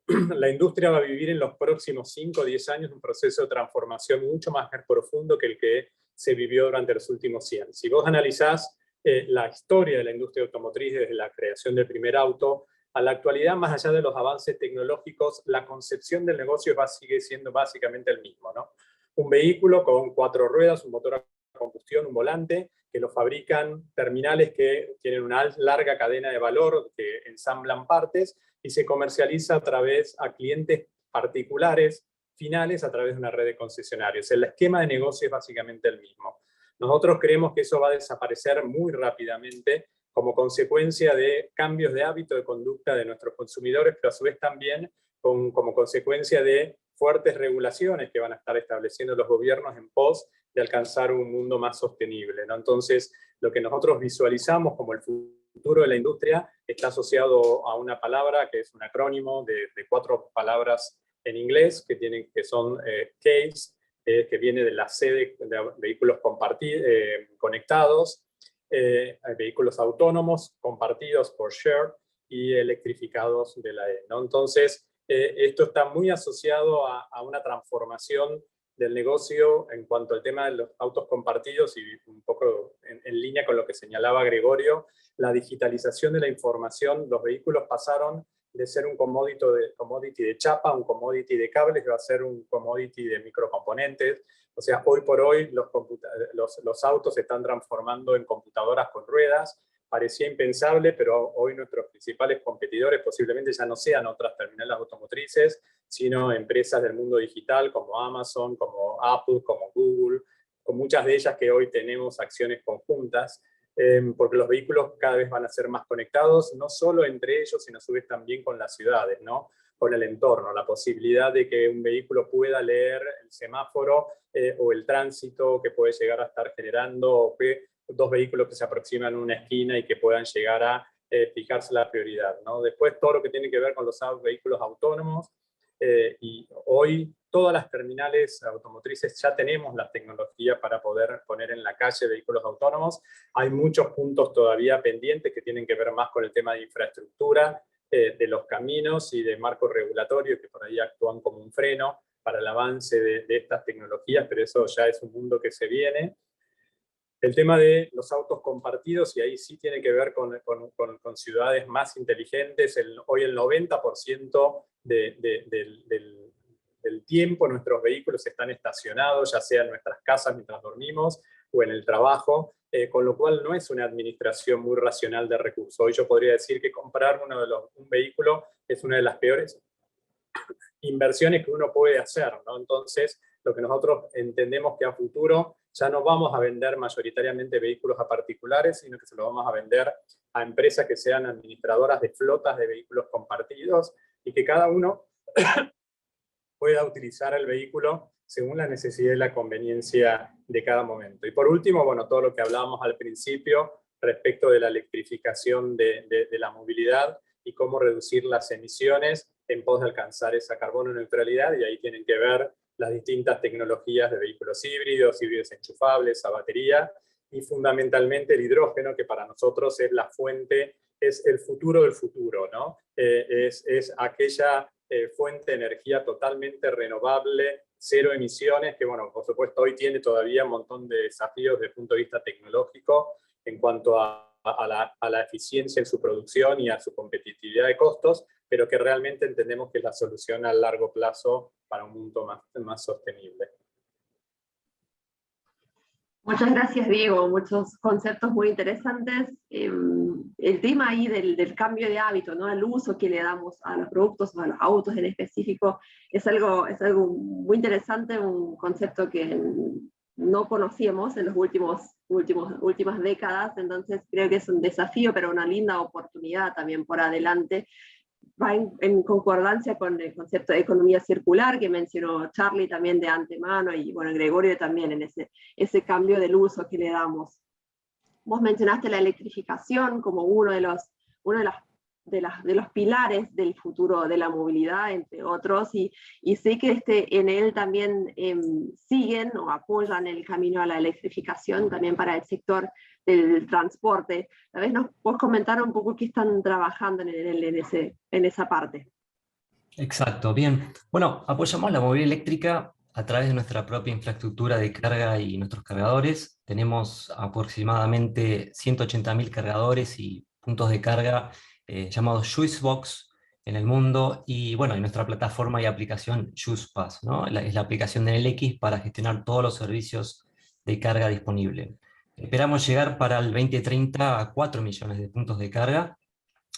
la industria va a vivir en los próximos 5 o 10 años un proceso de transformación mucho más profundo que el que se vivió durante los últimos 100. Si vos analizás la historia de la industria automotriz desde la creación del primer auto a la actualidad, más allá de los avances tecnológicos, la concepción del negocio sigue siendo básicamente el mismo, ¿no? Un vehículo con 4 ruedas, un motor a combustión, un volante, que lo fabrican terminales que tienen una larga cadena de valor, que ensamblan partes, y se comercializa a clientes particulares finales a través de una red de concesionarios. El esquema de negocio es básicamente el mismo. Nosotros creemos que eso va a desaparecer muy rápidamente como consecuencia de cambios de hábito de conducta de nuestros consumidores, pero a su vez también como consecuencia de fuertes regulaciones que van a estar estableciendo los gobiernos en pos de alcanzar un mundo más sostenible, ¿no? Entonces, lo que nosotros visualizamos como el futuro de la industria está asociado a una palabra que es un acrónimo de 4 palabras en inglés que son CASE, que viene de la C de vehículos conectados, vehículos autónomos compartidos por Share, y electrificados de la E, ¿no? Entonces, esto está muy asociado a una transformación del negocio en cuanto al tema de los autos compartidos, y un poco en línea con lo que señalaba Gregorio, la digitalización de la información. Los vehículos pasaron de ser un commodity de chapa, un commodity de cables, va a ser un commodity de microcomponentes. O sea, hoy por hoy los autos se están transformando en computadoras con ruedas. Parecía impensable, pero hoy nuestros principales competidores posiblemente ya no sean otras terminales automotrices, sino empresas del mundo digital como Amazon, como Apple, como Google, con muchas de ellas que hoy tenemos acciones conjuntas, porque los vehículos cada vez van a ser más conectados, no solo entre ellos, sino a su vez también con las ciudades, ¿no? Con el entorno, la posibilidad de que un vehículo pueda leer el semáforo o el tránsito que puede llegar a estar generando, o que dos vehículos que se aproximan a una esquina y que puedan llegar a fijarse la prioridad, ¿no? Después todo lo que tiene que ver con los vehículos autónomos, y hoy todas las terminales automotrices ya tenemos la tecnología para poder poner en la calle vehículos autónomos. Hay muchos puntos todavía pendientes que tienen que ver más con el tema de infraestructura, de los caminos y de marco regulatorio, que por ahí actúan como un freno para el avance de estas tecnologías, pero eso ya es un mundo que se viene. El tema de los autos compartidos, y ahí sí tiene que ver con ciudades más inteligentes. Hoy el 90% del tiempo nuestros vehículos están estacionados, ya sea en nuestras casas mientras dormimos o en el trabajo, con lo cual no es una administración muy racional de recursos. Hoy yo podría decir que comprar un vehículo es una de las peores inversiones que uno puede hacer, ¿no? Entonces, lo que nosotros entendemos que a futuro ya no vamos a vender mayoritariamente vehículos a particulares, sino que se los vamos a vender a empresas que sean administradoras de flotas de vehículos compartidos, y que cada uno pueda utilizar el vehículo según la necesidad y la conveniencia de cada momento. Y por último, bueno, todo lo que hablábamos al principio respecto de la electrificación de la movilidad y cómo reducir las emisiones en pos de alcanzar esa carbono neutralidad, y ahí tienen que ver las distintas tecnologías de vehículos híbridos enchufables, a batería, y fundamentalmente el hidrógeno, que para nosotros es la fuente, es el futuro del futuro, ¿no? Es aquella fuente de energía totalmente renovable, cero emisiones, que bueno, por supuesto hoy tiene todavía un montón de desafíos desde el punto de vista tecnológico en cuanto a la eficiencia en su producción y a su competitividad de costos, pero que realmente entendemos que es la solución a largo plazo para un mundo más sostenible. Muchas gracias, Diego. Muchos conceptos muy interesantes. El tema ahí del cambio de hábito, ¿no? El uso que le damos a los productos o a los autos en específico es algo muy interesante, un concepto que no conocíamos en las últimas décadas. Entonces creo que es un desafío, pero una linda oportunidad también por adelante. Va en concordancia con el concepto de economía circular que mencionó Charlie también de antemano, y bueno, Gregorio también en ese cambio del uso que le damos. Vos mencionaste la electrificación como uno de los pilares del futuro de la movilidad, entre otros, y sé que en él también siguen o apoyan el camino a la electrificación también para el sector del transporte. Tal vez nos puedes comentar un poco qué están trabajando en esa parte. Exacto, bien. Bueno, apoyamos la movilidad eléctrica a través de nuestra propia infraestructura de carga y nuestros cargadores. Tenemos aproximadamente 180.000 cargadores y puntos de carga llamados JuiceBox en el mundo, y bueno, en nuestra plataforma y aplicación JuicePass, ¿no? Es la aplicación de NLX para gestionar todos los servicios de carga disponibles. Esperamos llegar para el 2030 a 4 millones de puntos de carga.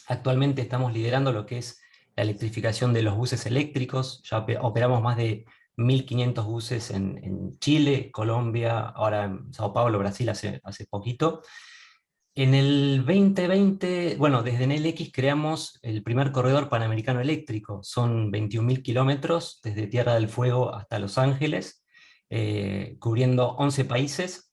Actualmente estamos liderando lo que es la electrificación de los buses eléctricos. Ya operamos más de 1.500 buses en Chile, Colombia, ahora en Sao Paulo, Brasil hace poquito. En el 2020, bueno, desde NLX creamos el primer corredor panamericano eléctrico. Son 21.000 kilómetros desde Tierra del Fuego hasta Los Ángeles, cubriendo 11 países.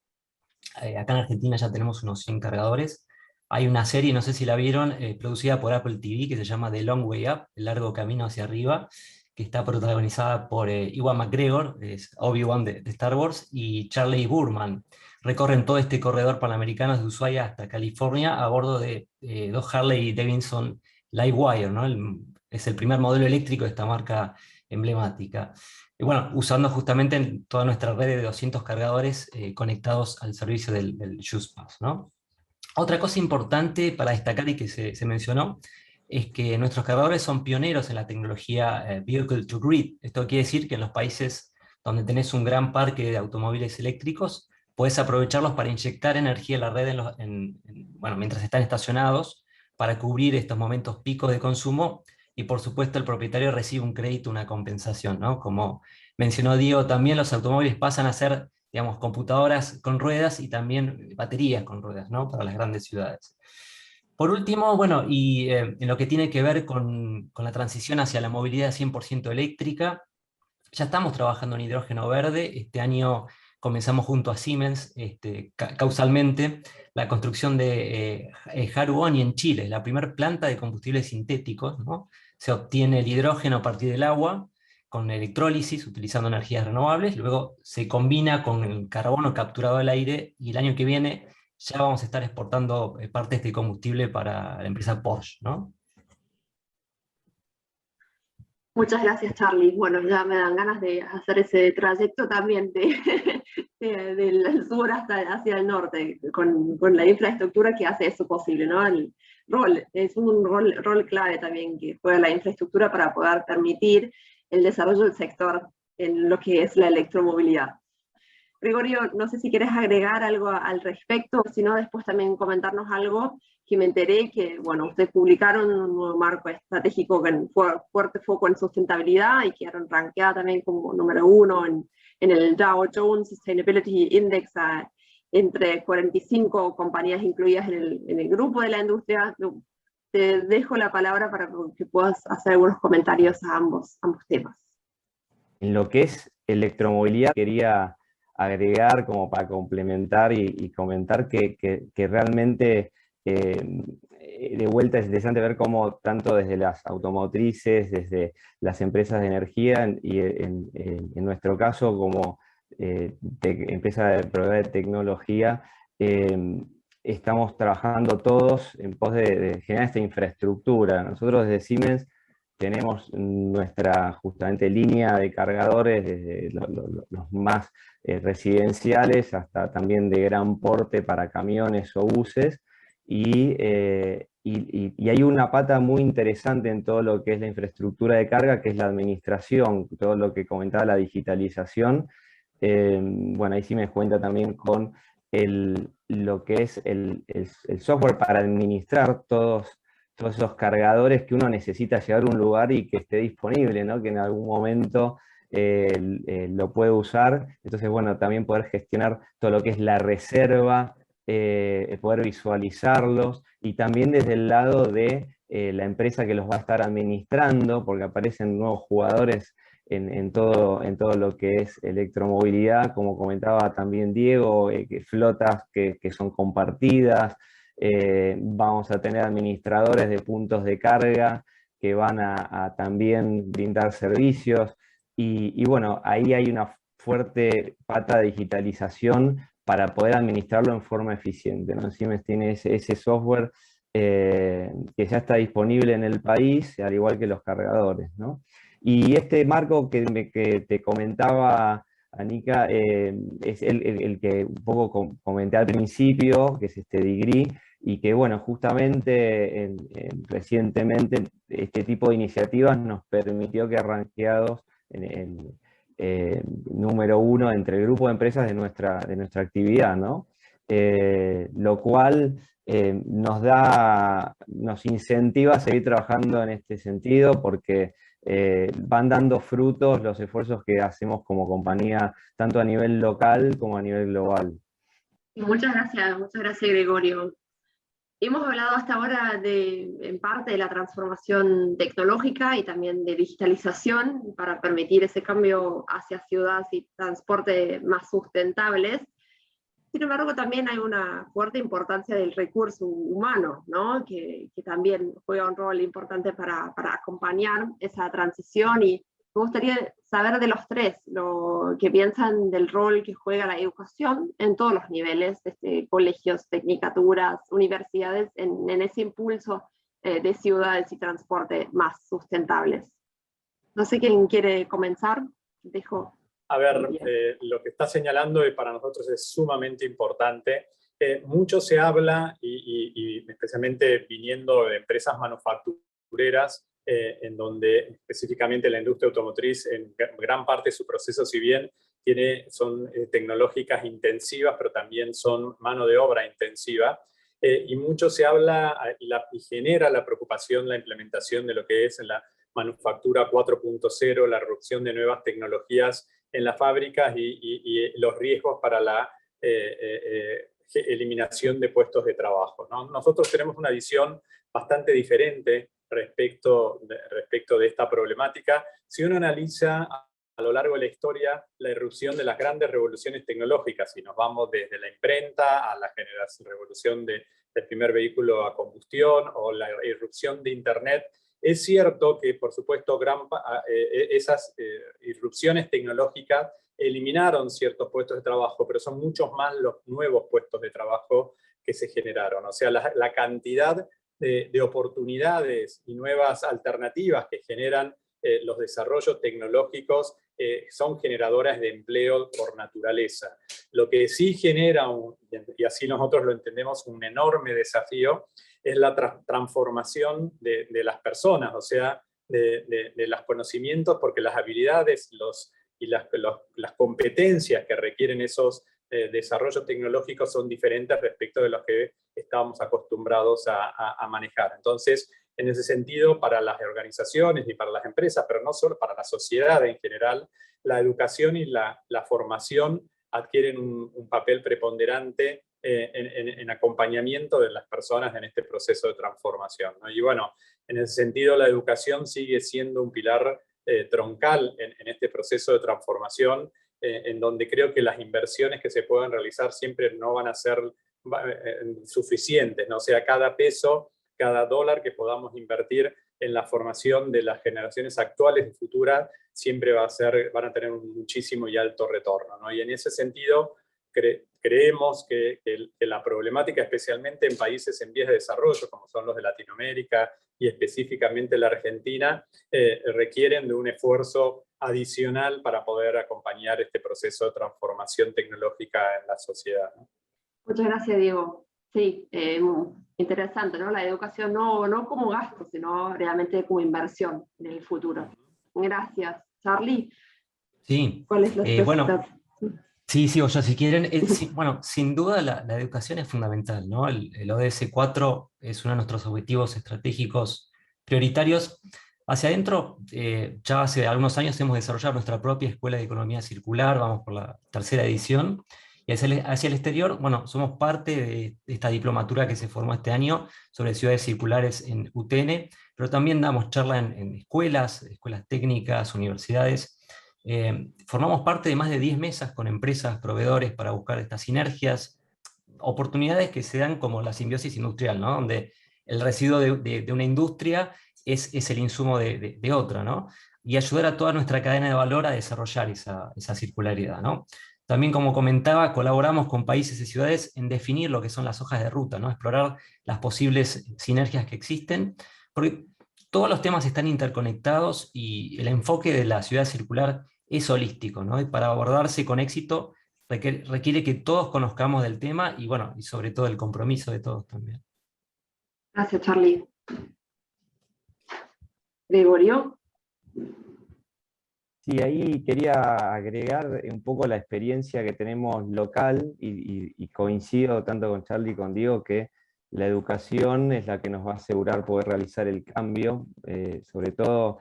Acá en Argentina ya tenemos unos 100 cargadores. Hay una serie, no sé si la vieron, producida por Apple TV, que se llama The Long Way Up, el largo camino hacia arriba, que está protagonizada por Ewan McGregor, es Obi-Wan de Star Wars, y Charlie Burman. Recorren todo este corredor panamericano desde Ushuaia hasta California a bordo de dos Harley Davidson Livewire, ¿no? Es el primer modelo eléctrico de esta marca emblemática. Y bueno, usando justamente toda nuestra red de 200 cargadores conectados al servicio del JustPass, ¿no? Otra cosa importante para destacar y que se mencionó es que nuestros cargadores son pioneros en la tecnología Vehicle to Grid. Esto quiere decir que en los países donde tenés un gran parque de automóviles eléctricos, puedes aprovecharlos para inyectar energía en la red bueno, mientras están estacionados, para cubrir estos momentos picos de consumo, y por supuesto el propietario recibe un crédito, una compensación, ¿no? Como mencionó Diego, también los automóviles pasan a ser, digamos, computadoras con ruedas y también baterías con ruedas, ¿no? Para las grandes ciudades. Por último, bueno, y en lo que tiene que ver con la transición hacia la movilidad 100% eléctrica, ya estamos trabajando en hidrógeno verde. Este año comenzamos junto a Siemens, causalmente, la construcción de Haru Oni en Chile, la primera planta de combustibles sintéticos, ¿no? Se obtiene el hidrógeno a partir del agua, con electrólisis, utilizando energías renovables, luego se combina con el carbono capturado del aire, y el año que viene ya vamos a estar exportando parte de este combustible para la empresa Porsche, ¿no? Muchas gracias, Charlie. Bueno, ya me dan ganas de hacer ese trayecto también del sur hacia el norte, con la infraestructura que hace eso posible, ¿no? Es un rol clave también que juega la infraestructura para poder permitir el desarrollo del sector en lo que es la electromovilidad. Gregorio, no sé si quieres agregar algo al respecto, o si no, después también comentarnos algo que me enteré que, bueno, ustedes publicaron un nuevo marco estratégico con fuerte foco en sustentabilidad y quedaron rankeada también como número 1 en el Dow Jones Sustainability Index entre 45 compañías incluidas en el grupo de la industria. Te dejo la palabra para que puedas hacer algunos comentarios a ambos temas. En lo que es electromovilidad, quería agregar como para complementar y comentar que realmente de vuelta es interesante ver cómo tanto desde las automotrices, desde las empresas de energía y en nuestro caso como empresa de proveedor de tecnología, estamos trabajando todos en pos de generar esta infraestructura. Nosotros desde Siemens tenemos nuestra justamente línea de cargadores, desde los más residenciales hasta también de gran porte para camiones o buses, y hay una pata muy interesante en todo lo que es la infraestructura de carga, que es la administración, todo lo que comentaba la digitalización. Bueno, ahí sí me cuenta también con lo que es el software para administrar todos esos cargadores que uno necesita llegar a un lugar y que esté disponible, ¿no? Que en algún momento lo puede usar. Entonces, bueno, también poder gestionar todo lo que es la reserva, poder visualizarlos, y también desde el lado de la empresa que los va a estar administrando, porque aparecen nuevos jugadores en todo lo que es electromovilidad, como comentaba también Diego, flotas que son compartidas. Vamos a tener administradores de puntos de carga que van a también brindar servicios, y bueno, ahí hay una fuerte pata de digitalización para poder administrarlo en forma eficiente, ¿no? Siemens tiene ese software que ya está disponible en el país, al igual que los cargadores, ¿no? Y este marco que te comentaba, Anika, es el que un poco comenté al principio, que es este degree, y que, bueno, justamente recientemente este tipo de iniciativas nos permitió que rankeados en número 1 entre el grupo de empresas de nuestra actividad, ¿no? Lo cual nos incentiva a seguir trabajando en este sentido, porque van dando frutos los esfuerzos que hacemos como compañía, tanto a nivel local como a nivel global. Muchas gracias Gregorio. Hemos hablado hasta ahora en parte de la transformación tecnológica y también de digitalización para permitir ese cambio hacia ciudades y transporte más sustentables. Sin embargo, también hay una fuerte importancia del recurso humano, ¿no? que también juega un rol importante para acompañar esa transición, y me gustaría saber de los tres lo que piensan del rol que juega la educación en todos los niveles, desde colegios, tecnicaturas, universidades, en ese impulso de ciudades y transporte más sustentables. No sé quién quiere comenzar. Dejo. A ver, lo que está señalando para nosotros es sumamente importante. Mucho se habla, y especialmente viniendo de empresas manufactureras, en donde específicamente la industria automotriz, en gran parte de su proceso, si bien son tecnológicas intensivas, pero también son mano de obra intensiva, y mucho se habla y genera la preocupación la implementación de lo que es la manufactura 4.0, la erupción de nuevas tecnologías en las fábricas y los riesgos para la eliminación de puestos de trabajo, ¿no? Nosotros tenemos una visión bastante diferente respecto de esta problemática. Si uno analiza a lo largo de la historia la irrupción de las grandes revoluciones tecnológicas, y nos vamos desde la imprenta a la revolución del primer vehículo a combustión o la irrupción de Internet, es cierto que, por supuesto, esas irrupciones tecnológicas eliminaron ciertos puestos de trabajo, pero son muchos más los nuevos puestos de trabajo que se generaron. O sea, la cantidad de oportunidades y nuevas alternativas que generan los desarrollos tecnológicos son generadoras de empleo por naturaleza. Lo que sí genera, y así nosotros lo entendemos, un enorme desafío, es la transformación de las personas, o sea, de los conocimientos, porque las habilidades y las competencias que requieren esos desarrollos tecnológicos son diferentes respecto de los que estábamos acostumbrados a manejar. Entonces, en ese sentido, para las organizaciones y para las empresas, pero no solo para la sociedad en general, la educación y la formación adquieren un papel preponderante en acompañamiento de las personas en este proceso de transformación, ¿no? Y bueno, en ese sentido la educación sigue siendo un pilar troncal en este proceso de transformación, en donde creo que las inversiones que se puedan realizar siempre no van a ser suficientes, ¿no? O sea, cada peso, cada dólar que podamos invertir en la formación de las generaciones actuales y futuras siempre van a tener un muchísimo y alto retorno, ¿no? Y en ese sentido creemos que la problemática, especialmente en países en vías de desarrollo, como son los de Latinoamérica y específicamente la Argentina, requieren de un esfuerzo adicional para poder acompañar este proceso de transformación tecnológica en la sociedad, ¿no? Muchas gracias, Diego. Sí, interesante, ¿no? La educación no como gasto, sino realmente como inversión en el futuro. Gracias. Charlie, Sí, ¿cuál es la bueno, sí, sigo yo si quieren. Sí, bueno, sin duda la educación es fundamental, ¿no? El ODS 4 es uno de nuestros objetivos estratégicos prioritarios. Hacia adentro, ya hace algunos años hemos desarrollado nuestra propia Escuela de Economía Circular, vamos por la tercera edición. Y hacia el exterior, bueno, somos parte de esta diplomatura que se formó este año sobre ciudades circulares en UTN, pero también damos charla en escuelas técnicas, universidades. Formamos parte de más de 10 mesas con empresas, proveedores para buscar estas sinergias, oportunidades que se dan como la simbiosis industrial, ¿no? Donde el residuo de una industria es el insumo de otra, ¿no? Y ayudar a toda nuestra cadena de valor a desarrollar esa circularidad, ¿no? También, como comentaba, colaboramos con países y ciudades en definir lo que son las hojas de ruta, ¿no? Explorar las posibles sinergias que existen, porque todos los temas están interconectados y el enfoque de la ciudad circular es holístico, ¿no? Y para abordarse con éxito requiere que todos conozcamos del tema y, bueno, y sobre todo el compromiso de todos también. Gracias, Charlie. Gregorio. Sí, ahí quería agregar un poco la experiencia que tenemos local y coincido tanto con Charlie y con Diego que la educación es la que nos va a asegurar poder realizar el cambio, sobre todo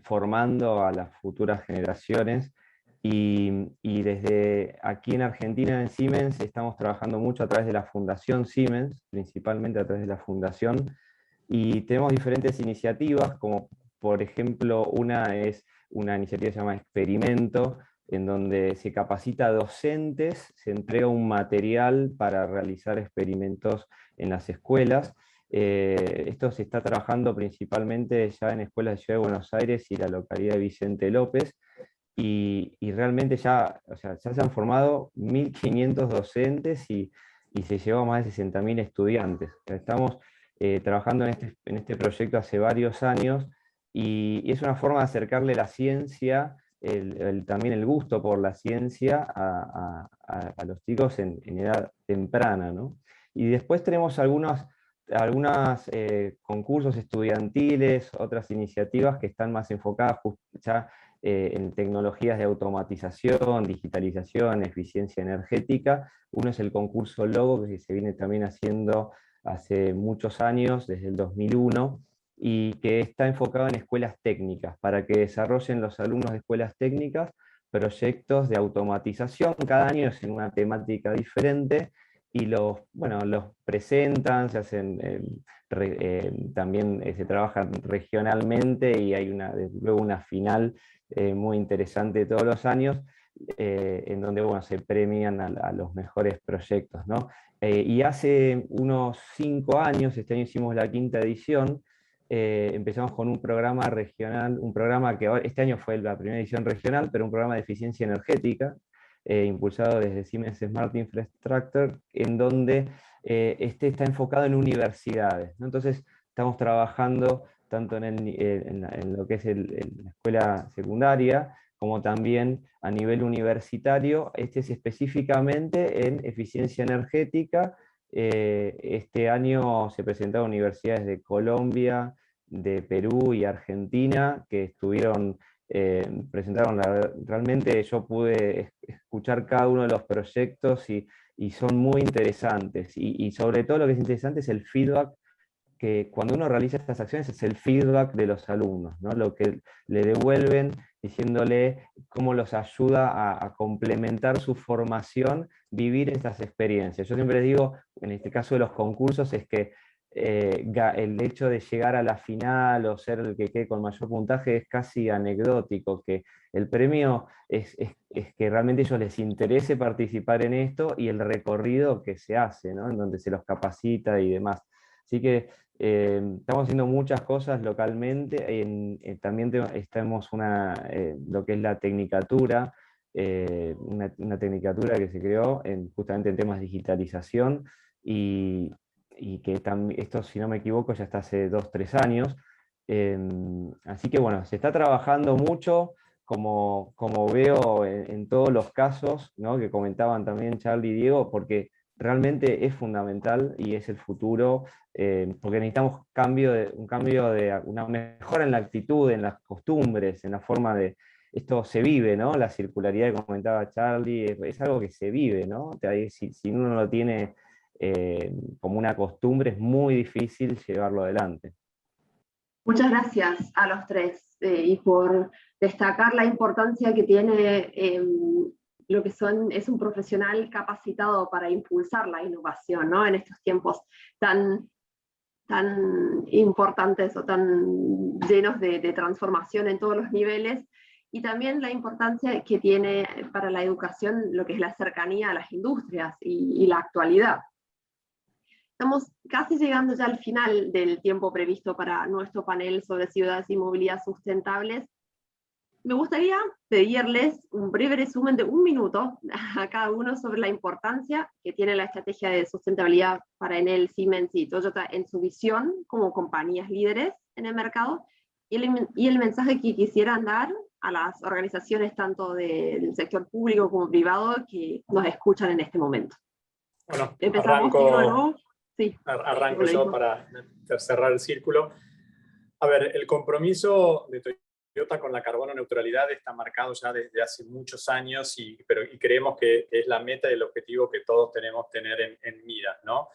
formando a las futuras generaciones. Y desde aquí en Argentina, en Siemens, estamos trabajando mucho a través de la Fundación Siemens, principalmente a través de la Fundación, y tenemos diferentes iniciativas, como por ejemplo una es una iniciativa que se llama Experimento, en donde se capacita a docentes, se entrega un material para realizar experimentos en las escuelas. Esto se está trabajando principalmente ya en escuelas de Ciudad de Buenos Aires y la localidad de Vicente López, y realmente ya se han formado 1.500 docentes y se llevó a más de 60.000 estudiantes. Estamos trabajando en este proyecto hace varios años, y es una forma de acercarle la ciencia, también el gusto por la ciencia a los chicos en edad temprana, ¿no? Y después tenemos algunos concursos estudiantiles, otras iniciativas que están más enfocadas ya en tecnologías de automatización, digitalización, eficiencia energética. Uno es el concurso Logo, que se viene también haciendo hace muchos años, desde el 2001, y que está enfocado en escuelas técnicas, para que desarrollen los alumnos de escuelas técnicas proyectos de automatización. Cada año es en una temática diferente, y bueno, los presentan, se hacen, también se trabajan regionalmente, y hay luego una final muy interesante todos los años, en donde bueno, se premian a los mejores proyectos, ¿no? Y hace unos 5 años, este año hicimos la 5ª edición, empezamos con un programa regional, un programa que este año fue la primera edición regional, pero un programa de eficiencia energética, impulsado desde Siemens Smart Infrastructure, en donde está enfocado en universidades, ¿no? Entonces estamos trabajando tanto en lo que es la escuela secundaria, como también a nivel universitario. Este es específicamente en eficiencia energética. Este año se presentaron universidades de Colombia, de Perú y Argentina, que presentaron, realmente yo pude escuchar cada uno de los proyectos, y son muy interesantes, y sobre todo lo que es interesante es el feedback, que cuando uno realiza estas acciones es el feedback de los alumnos, ¿no? Lo que le devuelven, diciéndole cómo los ayuda a complementar su formación, vivir estas experiencias. Yo siempre les digo, en este caso de los concursos, es que el hecho de llegar a la final o ser el que quede con mayor puntaje es casi anecdótico, que el premio es que realmente a ellos les interese participar en esto, y el recorrido que se hace, ¿no? En donde se los capacita y demás. Así que estamos haciendo muchas cosas localmente. También estamos lo que es la tecnicatura, una tecnicatura que se creó justamente en temas de digitalización, y que esto, si no me equivoco, ya está hace 2 o 3 años. Así que bueno, se está trabajando mucho, como veo en todos los casos, ¿no? Que comentaban también Charlie y Diego, porque realmente es fundamental y es el futuro, porque necesitamos una mejora en la actitud, en las costumbres, en la forma de... Esto se vive, ¿no? La circularidad que comentaba Charlie, es algo que se vive, ¿no? Si uno no lo tiene como una costumbre, es muy difícil llevarlo adelante. Muchas gracias a los tres y por destacar la importancia que tiene lo que es un profesional capacitado para impulsar la innovación, ¿no? En estos tiempos tan importantes o tan llenos de transformación en todos los niveles, y también la importancia que tiene para la educación lo que es la cercanía a las industrias y la actualidad. Estamos casi llegando ya al final del tiempo previsto para nuestro panel sobre ciudades y movilidad sustentables. Me gustaría pedirles un breve resumen de 1 minuto a cada uno sobre la importancia que tiene la estrategia de sustentabilidad para Enel, Siemens y Toyota en su visión como compañías líderes en el mercado, y el mensaje que quisieran dar a las organizaciones tanto del sector público como privado que nos escuchan en este momento. Bueno, empezamos, Diego. Sí, arranco yo para cerrar el círculo. A ver, el compromiso de Toyota con la carbono neutralidad está marcado ya desde hace muchos años, y creemos que es la meta y el objetivo que todos tenemos que tener en mira, ¿no?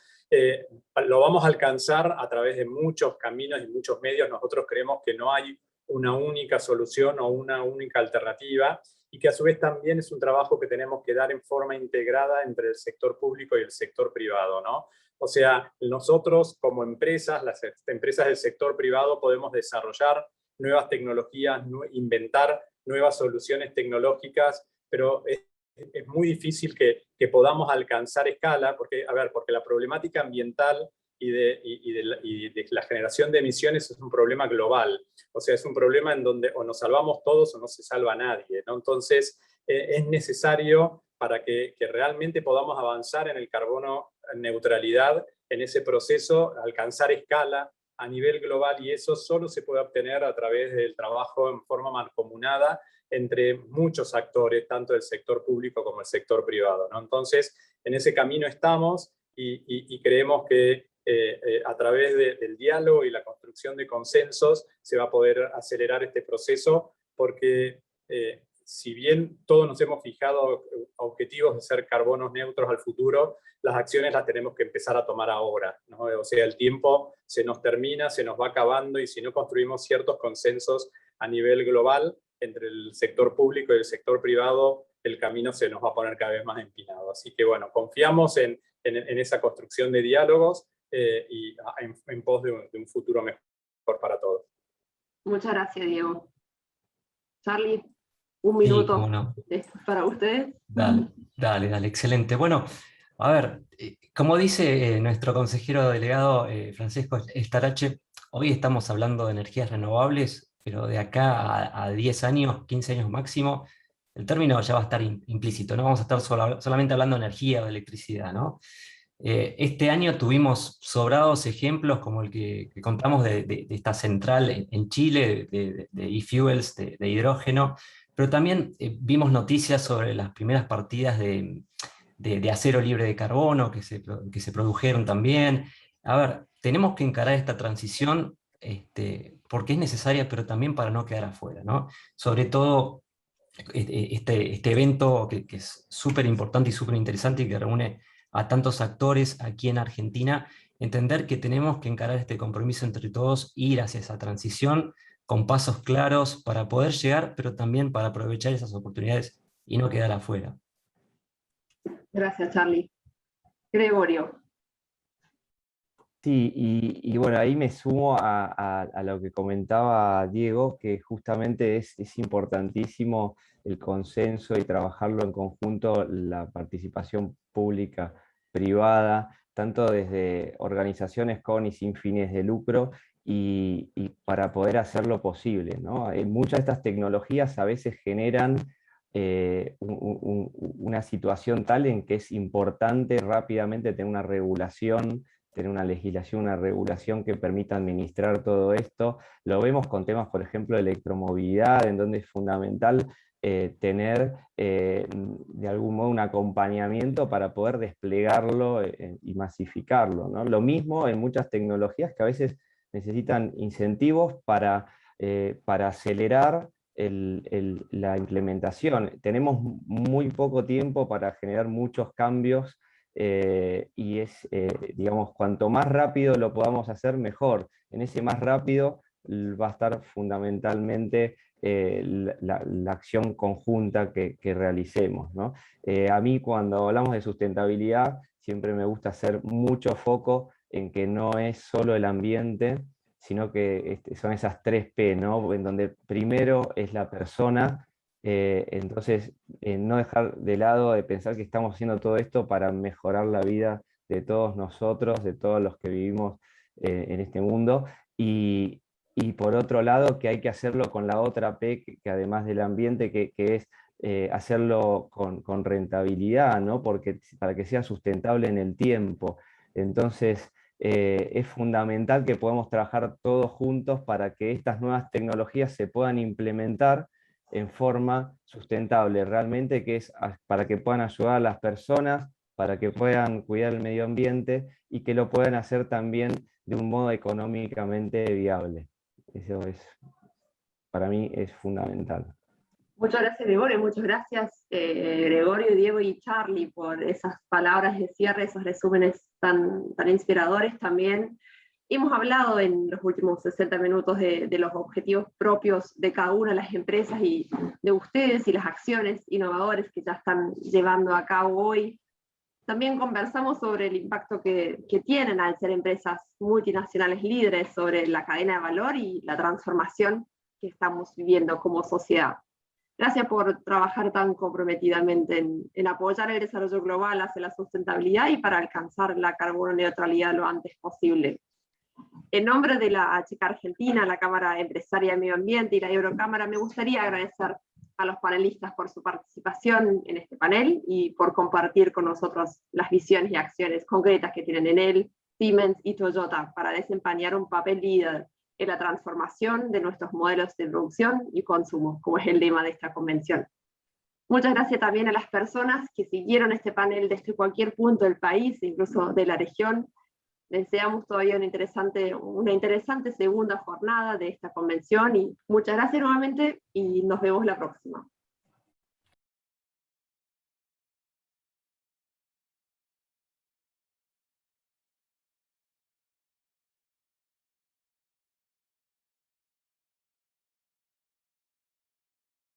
Lo vamos a alcanzar a través de muchos caminos y muchos medios. Nosotros creemos que no hay una única solución o una única alternativa, y que a su vez también es un trabajo que tenemos que dar en forma integrada entre el sector público y el sector privado, ¿no? O sea, nosotros como empresas, las empresas del sector privado, podemos desarrollar nuevas tecnologías, inventar nuevas soluciones tecnológicas, pero es muy difícil que podamos alcanzar escala, porque la problemática ambiental y de la generación de emisiones es un problema global. O sea, es un problema en donde o nos salvamos todos o no se salva nadie, ¿no? Entonces, es necesario, para que realmente podamos avanzar en el carbono neutralidad, en ese proceso, alcanzar escala, a nivel global, y eso solo se puede obtener a través del trabajo en forma mancomunada entre muchos actores, tanto del sector público como el sector privado, ¿no? Entonces, en ese camino estamos y creemos que a través del diálogo y la construcción de consensos se va a poder acelerar este proceso, porque si bien todos nos hemos fijado objetivos de ser carbonos neutros al futuro, las acciones las tenemos que empezar a tomar ahora, ¿no? O sea, el tiempo se nos termina, se nos va acabando, y si no construimos ciertos consensos a nivel global entre el sector público y el sector privado, el camino se nos va a poner cada vez más empinado. Así que bueno, confiamos en esa construcción de diálogos y en pos de un futuro mejor para todos. Muchas gracias, Diego. Charlie, un Sí, minuto cómo no. para ustedes. Dale, excelente. Bueno, a ver, como dice nuestro consejero delegado Francisco Estarache, hoy estamos hablando de energías renovables, pero de acá a 10 años, 15 años máximo, el término ya va a estar implícito, no vamos a estar solamente hablando de energía o de electricidad, ¿no? Este año tuvimos sobrados ejemplos como el que contamos de esta central en Chile, de e-fuels, de hidrógeno, pero también vimos noticias sobre las primeras partidas de acero libre de carbono que se produjeron también. A ver, tenemos que encarar esta transición porque es necesaria, pero también para no quedar afuera, ¿no? Sobre todo este evento que es súper importante y súper interesante y que reúne a tantos actores aquí en Argentina, entender que tenemos que encarar este compromiso entre todos, ir hacia esa transición con pasos claros para poder llegar, pero también para aprovechar esas oportunidades y no quedar afuera. Gracias, Charlie. Gregorio. Sí, y bueno, ahí me sumo a lo que comentaba Diego, que justamente es importantísimo el consenso y trabajarlo en conjunto, la participación pública, privada, tanto desde organizaciones con y sin fines de lucro, y para poder hacerlo posible, ¿no? Muchas de estas tecnologías a veces generan una situación tal en que es importante rápidamente tener una regulación, tener una legislación, una regulación que permita administrar todo esto. Lo vemos con temas, por ejemplo, de electromovilidad, en donde es fundamental tener de algún modo un acompañamiento para poder desplegarlo y masificarlo, ¿no? Lo mismo en muchas tecnologías que a veces necesitan incentivos para acelerar la implementación. Tenemos muy poco tiempo para generar muchos cambios, y digamos, cuanto más rápido lo podamos hacer, mejor. En ese más rápido va a estar fundamentalmente la acción conjunta que realicemos, ¿no? A mí, cuando hablamos de sustentabilidad, siempre me gusta hacer mucho foco en que no es solo el ambiente, sino que son esas 3P, ¿no? En donde primero es la persona. Entonces, no dejar de lado de pensar que estamos haciendo todo esto para mejorar la vida de todos nosotros, de todos los que vivimos en este mundo, y por otro lado que hay que hacerlo con la otra P, que además del ambiente, que es hacerlo con rentabilidad, ¿no? Porque, para que sea sustentable en el tiempo. Entonces, es fundamental que podamos trabajar todos juntos para que estas nuevas tecnologías se puedan implementar en forma sustentable, realmente, que es para que puedan ayudar a las personas, para que puedan cuidar el medio ambiente y que lo puedan hacer también de un modo económicamente viable. Eso para mí es fundamental. Muchas gracias, Gregorio. Muchas gracias, Gregorio, Diego y Charlie, por esas palabras de cierre, esos resúmenes tan inspiradores también. Hemos hablado en los últimos 60 minutos de los objetivos propios de cada una de las empresas y de ustedes y las acciones innovadoras que ya están llevando a cabo hoy. También conversamos sobre el impacto que tienen al ser empresas multinacionales líderes sobre la cadena de valor y la transformación que estamos viviendo como sociedad. Gracias por trabajar tan comprometidamente en apoyar el desarrollo global hacia la sustentabilidad y para alcanzar la carbono neutralidad lo antes posible. En nombre de la HK Argentina, la Cámara Empresaria de Medio Ambiente y la Eurocámara, me gustaría agradecer a los panelistas por su participación en este panel y por compartir con nosotros las visiones y acciones concretas que tienen en él Siemens y Toyota para desempeñar un papel líder en la transformación de nuestros modelos de producción y consumo, como es el lema de esta convención. Muchas gracias también a las personas que siguieron este panel desde cualquier punto del país, incluso de la región. Les deseamos todavía una interesante segunda jornada de esta convención, y muchas gracias nuevamente y nos vemos la próxima.